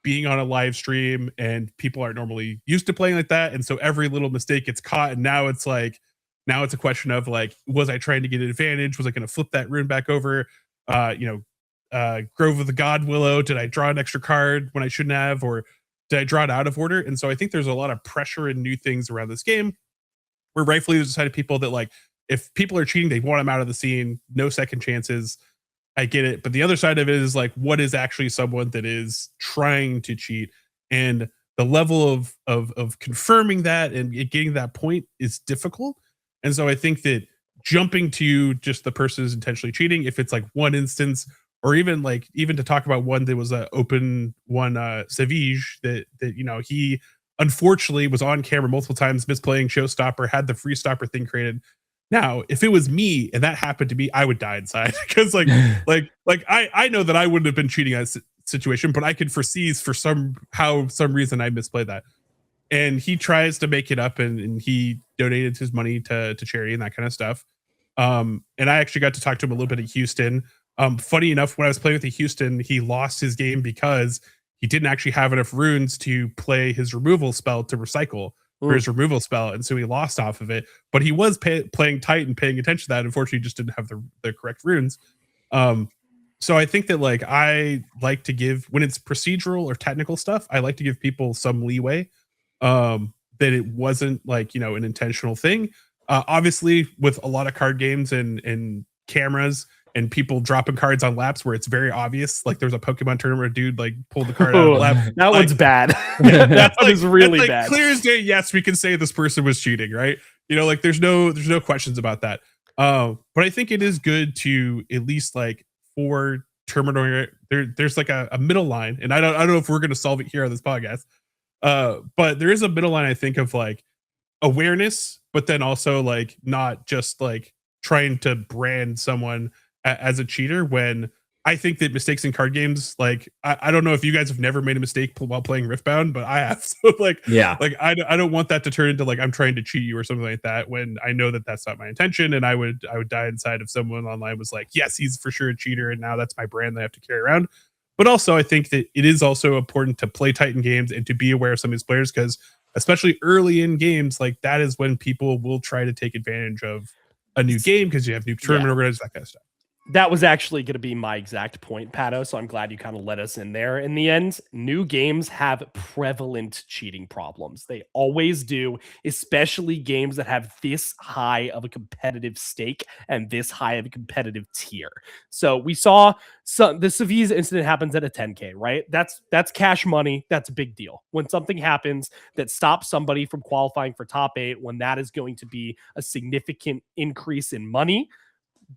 being on a live stream and people aren't normally used to playing like that, and so every little mistake gets caught, and now it's a question of like, was I trying to get an advantage? Was I going to flip that rune back over? Grove of the God Willow, did I draw an extra card when I shouldn't have, or did I draw it out of order? And so I think there's a lot of pressure and new things around this game where rightfully there's a side of people that like, if people are cheating, they want them out of the scene, no second chances. I get it. But the other side of it is like, what is actually someone that is trying to cheat? And the level of confirming that and getting that point is difficult. And so I think that jumping to just the person who's intentionally cheating, if it's like one instance, or even to talk about one that was an open one, Savage, that you know, he unfortunately was on camera multiple times misplaying Showstopper, had the free stopper thing created. Now, if it was me and that happened to me, I would die inside because I know that I wouldn't have been cheating in that situation, but I could foresee for some reason I misplayed that. And he tries to make it up, and he donated his money to charity and that kind of stuff. And I actually got to talk to him a little bit at Houston. Funny enough, when I was playing with the Houston, he lost his game because he didn't actually have enough runes to play his removal spell to recycle for his removal spell, and so he lost off of it. But he was playing tight and paying attention to that. Unfortunately, he just didn't have the correct runes. So I think that like I like to give, when it's procedural or technical stuff, I like to give people some leeway. That it wasn't like, you know, an intentional thing. Obviously, with a lot of card games and cameras and people dropping cards on laps where it's very obvious, like there's a Pokemon tournament where a dude like pulled the card out of the lap. That like, one's bad. That one is really bad. Clear as day, yes, we can say this person was cheating, right? You know, like there's no questions about that. But I think it is good to at least like for tournament, there's like a middle line, and I don't know if we're gonna solve it here on this podcast. But there is a middle line, I think, of like awareness, but then also like not just like trying to brand someone as a cheater, when I think that mistakes in card games, like I don't know if you guys have never made a mistake while playing Riftbound, but I have. So like, yeah, like I don't want that to turn into like I'm trying to cheat you or something like that, when I know that that's not my intention, and I would die inside if someone online was like, yes, he's for sure a cheater, and now that's my brand that I have to carry around. But also, I think that it is also important to play tight in games and to be aware of some of these players, because especially early in games, like that is when people will try to take advantage of a new game because you have new tournament organizers, that kind of stuff. That was actually going to be my exact point, Paddo. So I'm glad you kind of let us in there. In the end, new games have prevalent cheating problems. They always do, especially games that have this high of a competitive stake and this high of a competitive tier. So we saw the Savise incident happens at a 10K, right? That's cash money. That's a big deal. When something happens that stops somebody from qualifying for top 8, when that is going to be a significant increase in money,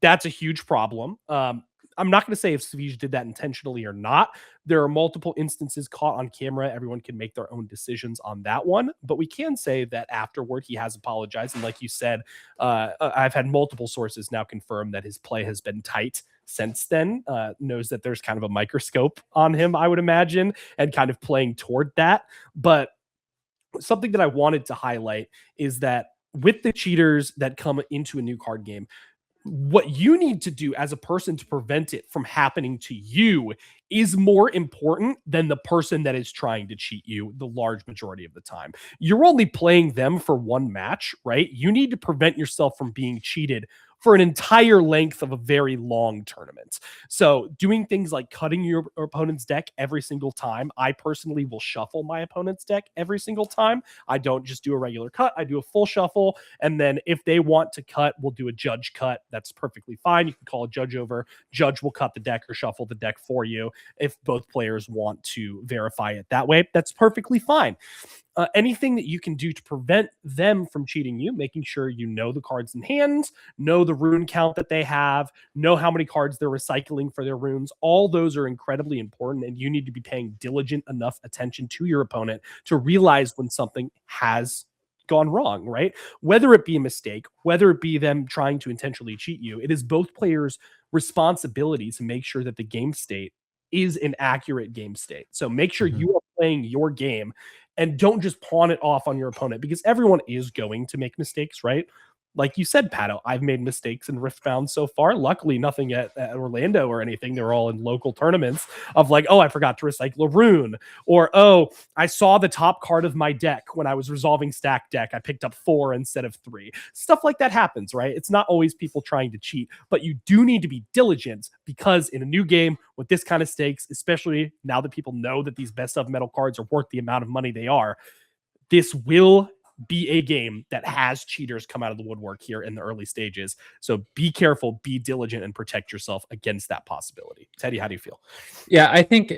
that's a huge problem. I'm not going to say if Savage did that intentionally or not. There are multiple instances caught on camera. Everyone can make their own decisions on that one. But we can say that afterward, he has apologized. And like you said, I've had multiple sources now confirm that his play has been tight since then. Knows that there's kind of a microscope on him, I would imagine, and kind of playing toward that. But something that I wanted to highlight is that with the cheaters that come into a new card game, what you need to do as a person to prevent it from happening to you is more important than the person that is trying to cheat you the large majority of the time. You're only playing them for one match, right? You need to prevent yourself from being cheated for an entire length of a very long tournament. So doing things like cutting your opponent's deck every single time. I personally will shuffle my opponent's deck every single time. I don't just do a regular cut. I do a full shuffle. And then if they want to cut, we'll do a judge cut. That's perfectly fine. You can call a judge over. Judge will cut the deck or shuffle the deck for you. If both players want to verify it that way, that's perfectly fine. Anything that you can do to prevent them from cheating you, making sure you know the cards in hand, know the rune count that they have, know how many cards they're recycling for their runes. All those are incredibly important, and you need to be paying diligent enough attention to your opponent to realize when something has gone wrong, right? Whether it be a mistake, whether it be them trying to intentionally cheat you, it is both players' responsibility to make sure that the game state is an accurate game state. So make sure you are playing your game and don't just pawn it off on your opponent, because everyone is going to make mistakes, right? Like you said, Paddo, I've made mistakes in Riftbound so far. Luckily, nothing at Orlando or anything. They were all in local tournaments of like, oh, I forgot to recycle a rune. Or, oh, I saw the top card of my deck when I was resolving stack deck. I picked up 4 instead of 3. Stuff like that happens, right? It's not always people trying to cheat, but you do need to be diligent, because in a new game with this kind of stakes, especially now that people know that these best of metal cards are worth the amount of money they are, this will be a game that has cheaters come out of the woodwork here in the early stages. So be careful, be diligent, and protect yourself against that possibility. Teddy, how do you feel? Yeah, I think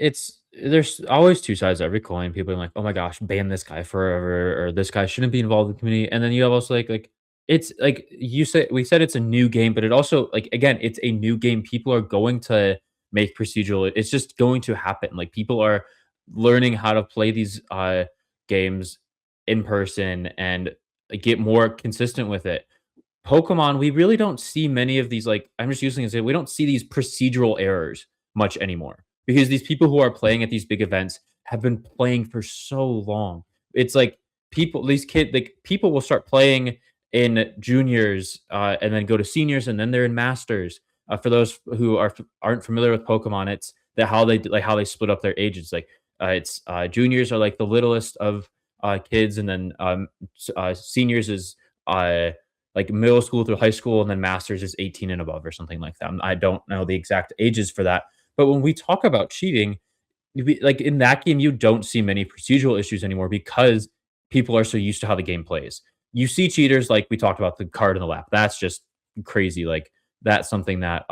there's always two sides to every coin. People are like, oh my gosh, ban this guy forever, or this guy shouldn't be involved in the community. And then you have also like it's like we said it's a new game, but it also, like, again, it's a new game. People are going to make procedural. It's just going to happen. Like, people are learning how to play these games in person and get more consistent with it. Pokemon, we really don't see many of these, like, I'm just using it as we don't see these procedural errors much anymore, because these people who are playing at these big events have been playing for so long. It's like people will start playing in juniors and then go to seniors, and then they're in masters. For those who aren't familiar with Pokemon, it's how they split up their ages. Like, it's juniors are like the littlest of kids, and then seniors is like middle school through high school, and then masters is 18 and above or something like that. I don't know the exact ages for that, but when we talk about cheating, like in that game, you don't see many procedural issues anymore, because people are so used to how the game plays. You see cheaters, like we talked about the card in the lap. That's just crazy. Like, that's something that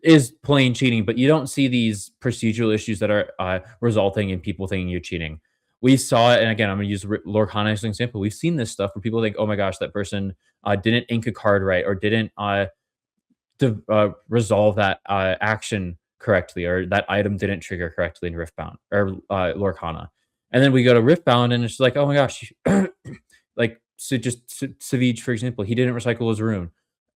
is plain cheating, but you don't see these procedural issues that are resulting in people thinking you're cheating. We saw it, and again, I'm going to use Lorcana as an example. We've seen this stuff where people think, oh my gosh, that person didn't ink a card right, or didn't resolve that action correctly, or that item didn't trigger correctly in Riftbound or Lorcana. And then we go to Riftbound, and it's like, oh my gosh, like, so just Savage, for example, he didn't recycle his rune.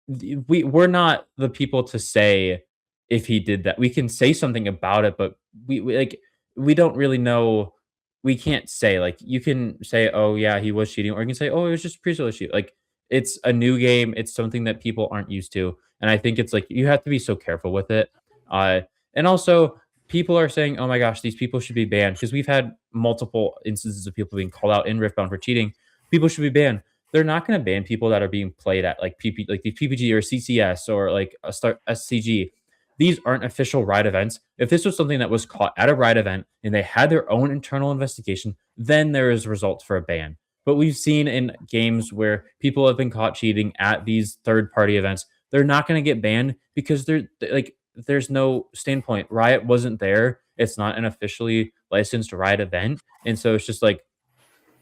We're not the people to say if he did that. We can say something about it, but we don't really know. We can't say, like, you can say, oh yeah, he was cheating, or you can say, oh, it was just pre-sale issue. Like, it's a new game. It's something that people aren't used to. And I think it's like, you have to be so careful with it. And also, people are saying, oh my gosh, these people should be banned, because we've had multiple instances of people being called out in Riftbound for cheating. People should be banned. They're not going to ban people that are being played at like the PPG or CCS or like a SCG. These aren't official Riot events. If this was something that was caught at a Riot event and they had their own internal investigation, then there is results for a ban. But we've seen in games where people have been caught cheating at these third-party events, they're not going to get banned, because there's no standpoint. Riot wasn't there. It's not an officially licensed Riot event. And so it's just like,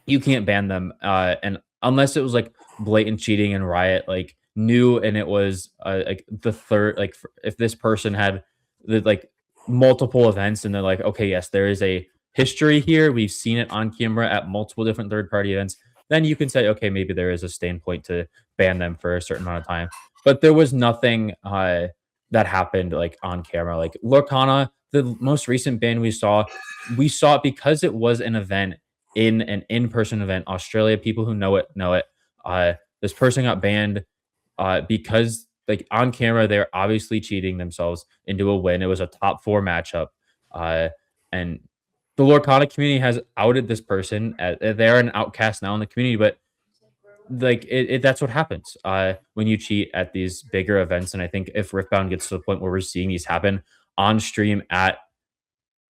you can't ban them. And unless it was like blatant cheating and Riot like knew, and it was like the third, like if this person had like multiple events, and they're like, okay, yes, there is a history here, we've seen it on camera at multiple different third-party events, then you can say, okay, maybe there is a standpoint to ban them for a certain amount of time. But there was nothing that happened like on camera. Like Lorcana, the most recent ban we saw it because it was an event, in an in-person event. Australia, people who know it. This person got banned because, like, on camera, they're obviously cheating themselves into a win. It was a top 4 matchup. And the Lorcana community has outed this person. They're an outcast now in the community, but like that's what happens when you cheat at these bigger events. And I think if Riftbound gets to the point where we're seeing these happen on stream at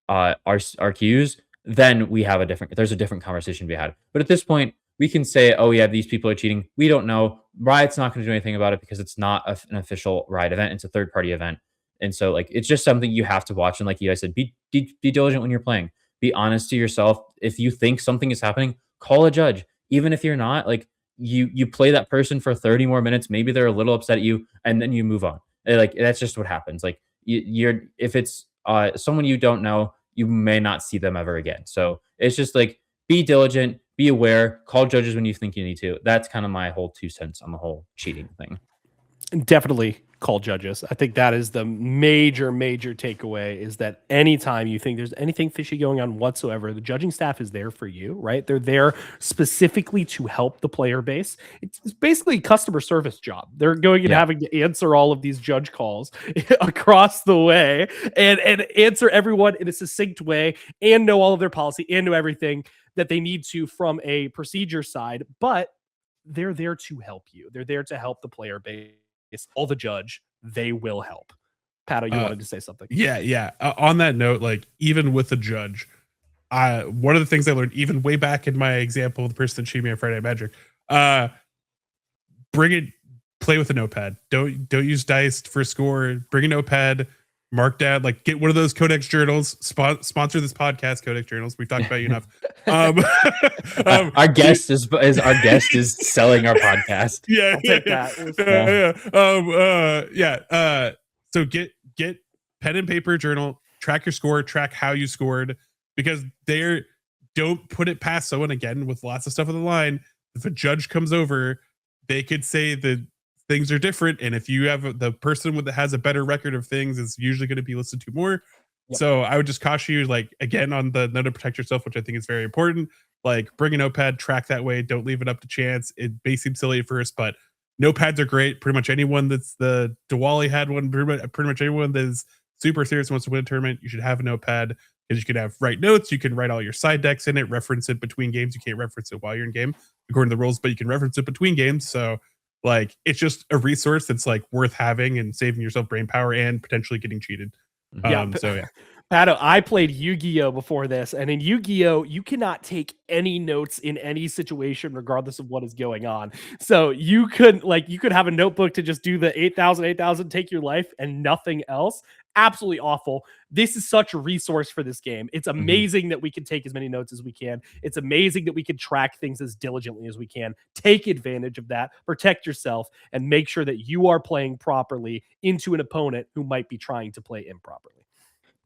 our queues, then there's a different conversation to be had. But at this point, we can say, oh yeah, these people are cheating. We don't know. Riot's not going to do anything about it because it's not an official Riot event. It's a third party event. And so like it's just something you have to watch. And like you guys said, be diligent when you're playing. Be honest to yourself. If you think something is happening, call a judge. Even if you're not, like you play that person for 30 more minutes, maybe they're a little upset at you, and then you move on. Like that's just what happens. Like if it's someone you don't know, you may not see them ever again. So it's just like be diligent, be aware, call judges when you think you need to. That's kind of my whole 2 cents on the whole cheating thing. Definitely call judges. I think that is the major takeaway, is that anytime you think there's anything fishy going on whatsoever, the judging staff is there for you, right? They're there specifically to help the player base. It's basically a customer service job. They're going and having to answer all of these judge calls across the way and answer everyone in a succinct way and know all of their policy and know everything that they need to from a procedure side. But they're there to help you. They're there to help the player base. All the judge, they will help. Paddo, you wanted to say something? Yeah. On that note, like even with the judge, one of the things I learned even way back in my example, the person that cheated me on Friday Night Magic, play with a notepad. Don't use dice for a score. Bring a notepad. Mark down, like get one of those Codex journals. Sponsor this podcast, Codex journals. We've talked about you enough. Our guest is selling our podcast. So get pen and paper journal. Track your score. Track how you scored, because don't put it past someone, again with lots of stuff on the line. If a judge comes over, they could say the things are different, and if you have the person that has a better record of things is usually going to be listened to more. So I would just caution you, like again on the know to protect yourself, which I think is very important. Like bring a notepad, track that way. Don't leave it up to chance. It may seem silly at first, but notepads are great. Pretty much anyone that's the Diwali had one. Pretty much anyone that is super serious and wants to win a tournament, you should have a notepad, because you can write notes. You can write all your side decks in it, reference it between games. You can't reference it while you're in game according to the rules, but you can reference it between games. So like it's just a resource that's like worth having and saving yourself brain power and potentially getting cheated. Paddo, I played Yu-Gi-Oh before this, and in Yu-Gi-Oh, you cannot take any notes in any situation, regardless of what is going on. So you could have a notebook to just do the 8,000, take your life, and nothing else. Absolutely awful. This is such a resource for this game. It's amazing that we can take as many notes as we can. It's amazing that we can track things as diligently as we can. Take advantage of that, protect yourself, and make sure that you are playing properly into an opponent who might be trying to play improperly.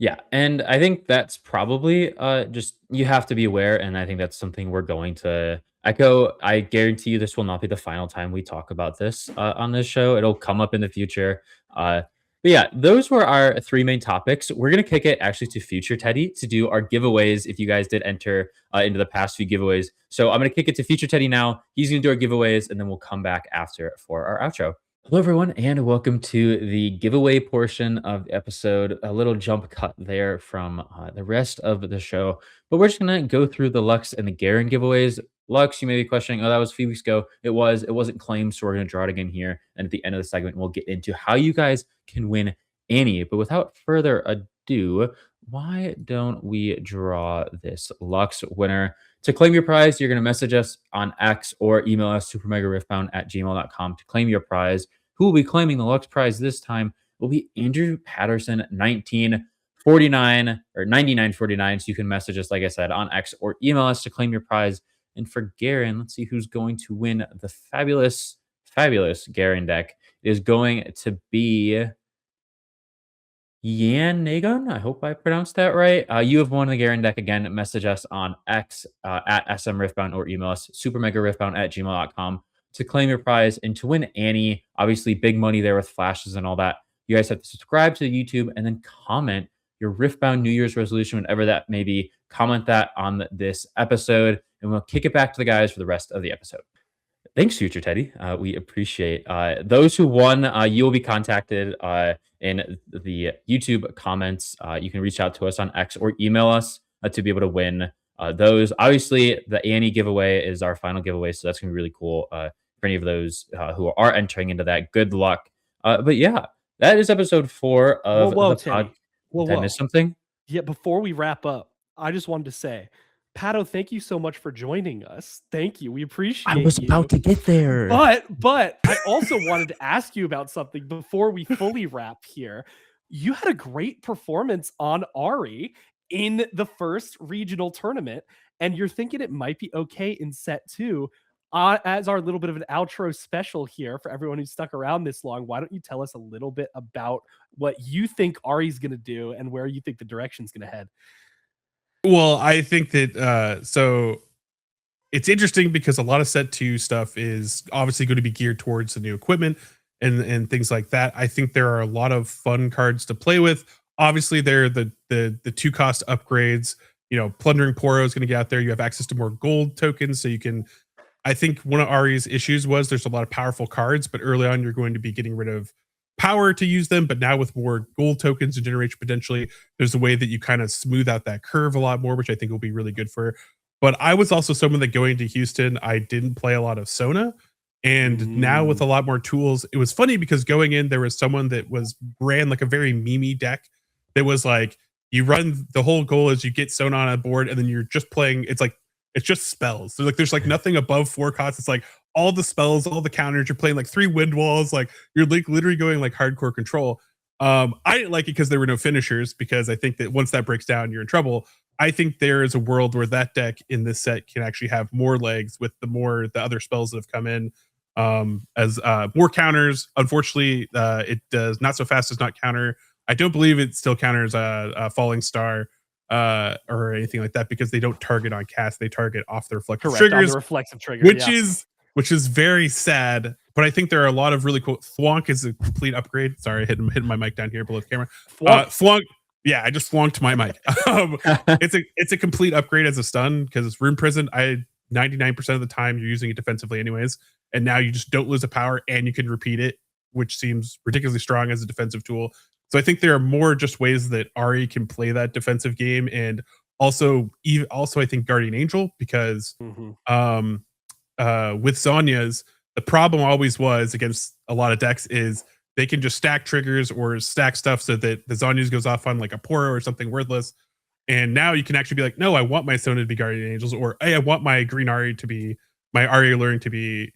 Yeah, and I think that's probably just you have to be aware, and I think that's something we're going to echo. I guarantee you this will not be the final time we talk about this on this show. It'll come up in the future. But yeah, those were our 3 main topics. We're going to kick it actually to Future Teddy to do our giveaways if you guys did enter into the past few giveaways. So I'm going to kick it to Future Teddy now. He's going to do our giveaways, and then we'll come back after for our outro. Hello, everyone, and welcome to the giveaway portion of the episode. A little jump cut there from the rest of the show, but we're just going to go through the Lux and the Garen giveaways. Lux, you may be questioning, oh, that was a few weeks ago. It wasn't claimed, so we're going to draw it again here. And at the end of the segment, we'll get into how you guys can win any. But without further ado, why don't we draw this Lux winner? To claim your prize, you're going to message us on X or email us supermegariftbound@gmail.com to claim your prize. Who will be claiming the Lux prize this time will be Andrew Patterson, 1949 or 9949. So you can message us, like I said, on X or email us to claim your prize. And for Garen, let's see who's going to win the fabulous Garen deck. It is going to be Yan Nagon. I hope I pronounced that right. You have won the Garen deck. Again, message us on X at smriftbound or email us supermegariftbound@gmail.com to claim your prize and to win Annie. Obviously, big money there with flashes and all that. You guys have to subscribe to the YouTube and then comment your Riftbound New Year's resolution, whatever that may be. Comment that on this episode, and we'll kick it back to the guys for the rest of the episode. Thanks, Future Teddy. We appreciate those who won. You will be contacted in the YouTube comments. You can reach out to us on X or email us to be able to win those. Obviously, the Annie giveaway is our final giveaway, so that's gonna be really cool. For any of those who are entering into that, good luck. But yeah, that is episode 4 of whoa, the Teddy. pod. Whoa, Did I miss something? Yeah, before we wrap up, I just wanted to say, Paddo, thank you so much for joining us. Thank you. We appreciate I was you. about to get there. But I also wanted to ask you about something before we fully wrap here. You had a great performance on Ari in the first regional tournament, and you're thinking it might be okay in set 2. As our little bit of an outro special here for everyone who's stuck around this long, why don't you tell us a little bit about what you think Ari's going to do and where you think the direction's going to head? Well, I think that so it's interesting because a lot of set 2 stuff is obviously going to be geared towards the new equipment and things like that. I think there are a lot of fun cards to play with. Obviously, there are the 2 cost upgrades. Plundering Poro is going to get out there. You have access to more gold tokens, so you can. I think one of Ari's issues was there's a lot of powerful cards, but early on you're going to be getting rid of power to use them. But now with more gold tokens and generation potentially, there's a way that you kind of smooth out that curve a lot more, which I think will be really good for. But I was also someone that going to Houston, I didn't play a lot of Sona. And now with a lot more tools, it was funny because going in, there was someone that ran like a very memey deck that was like, you run, the whole goal is you get Sona on a board and then you're just playing, it's just spells. So there's like nothing above 4 costs. It's like all the spells, all the counters. You're playing like 3 wind walls. Like you're like literally going like hardcore control. I didn't like it because there were no finishers, because I think that once that breaks down, you're in trouble. I think there is a world where that deck in this set can actually have more legs with the other spells that have come in, as more counters. Unfortunately, it does not so fast does not counter. I don't believe it still counters Falling Star or anything like that, because they don't target on cast, they target off the reflective triggers, on the reflexive trigger, which is very sad. But I think there are a lot of really cool. Thwonk is a complete upgrade. Sorry, hitting my mic down here below the camera. Thwonk. Yeah, I just flunked my mic. It's a complete upgrade as a stun, because it's Rune Prison. 99% of the time you're using it defensively anyways, and now you just don't lose a power and you can repeat it, which seems ridiculously strong as a defensive tool. So I think there are more just ways that Ari can play that defensive game, and also I think Guardian Angel, because with Zhonya's, the problem always was against a lot of decks is they can just stack triggers or stack stuff so that the Zhonya's goes off on like a Poro or something worthless. And now you can actually be like, no, I want my Sona to be Guardian Angels, or hey, I want my green Ari to be my Ari Alluring to be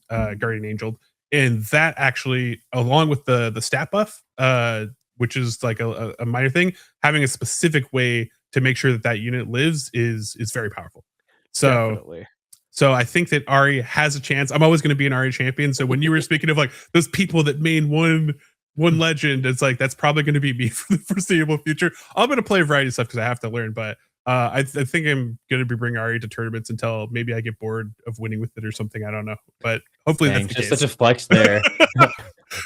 Guardian Angel. And that actually, along with the stat buff, which is like a minor thing, having a specific way to make sure that unit lives is very powerful. So definitely. So I think that Ari has a chance. I'm always going to be an Ari champion. So when you were speaking of like those people that main one legend, it's like that's probably going to be me for the foreseeable future. I'm going to play a variety of stuff because I have to learn, but I think I'm going to be bringing Ari to tournaments until maybe I get bored of winning with it or something. I don't know, but hopefully that's the case. Such a flex there.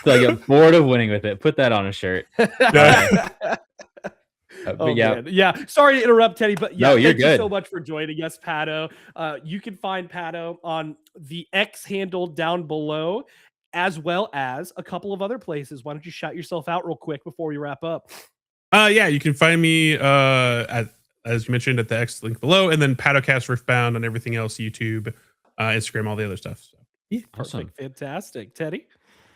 So I get bored of winning with it. Put that on a shirt. Yeah. Sorry to interrupt, Teddy, but yeah, you're thank good. you so much for joining us, Paddo. You can find Paddo on the X handle down below, as well as a couple of other places. Why don't you shout yourself out real quick before we wrap up? Yeah, you can find me as you mentioned at the X link below, and then PaddocastRiftbound on everything else, YouTube, Instagram, all the other stuff. So yeah, perfect, fantastic, Teddy.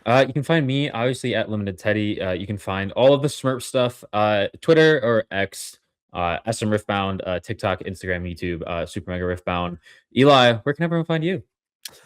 You can find me obviously at Limited Teddy. You can find all of the Smurf stuff, Twitter or X, SM Riftbound, TikTok, Instagram, YouTube, Super Mega Riftbound. Eli, where can everyone find you?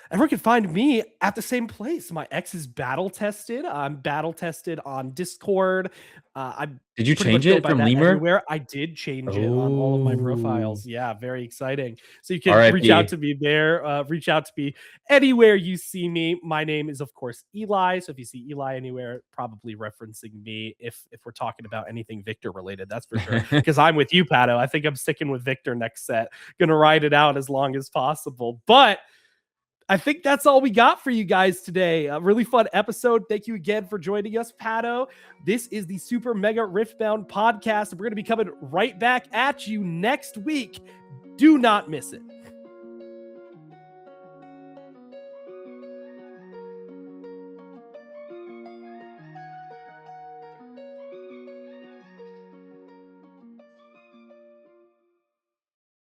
Everyone can find me at the same place. My X is battle tested. I'm battle tested on Discord. Did you change it from Lemur? Everywhere. I did change it on all of my profiles. Yeah, very exciting. So you can reach out to me there. Reach out to me anywhere you see me. My name is, of course, Eli. So if you see Eli anywhere, probably referencing me if we're talking about anything Victor related, that's for sure. Because I'm with you, Paddo. I think I'm sticking with Victor next set. Gonna ride it out as long as possible. But I think that's all we got for you guys today. A really fun episode. Thank you again for joining us, Paddo. This is the Super Mega Riftbound Podcast. We're going to be coming right back at you next week. Do not miss it.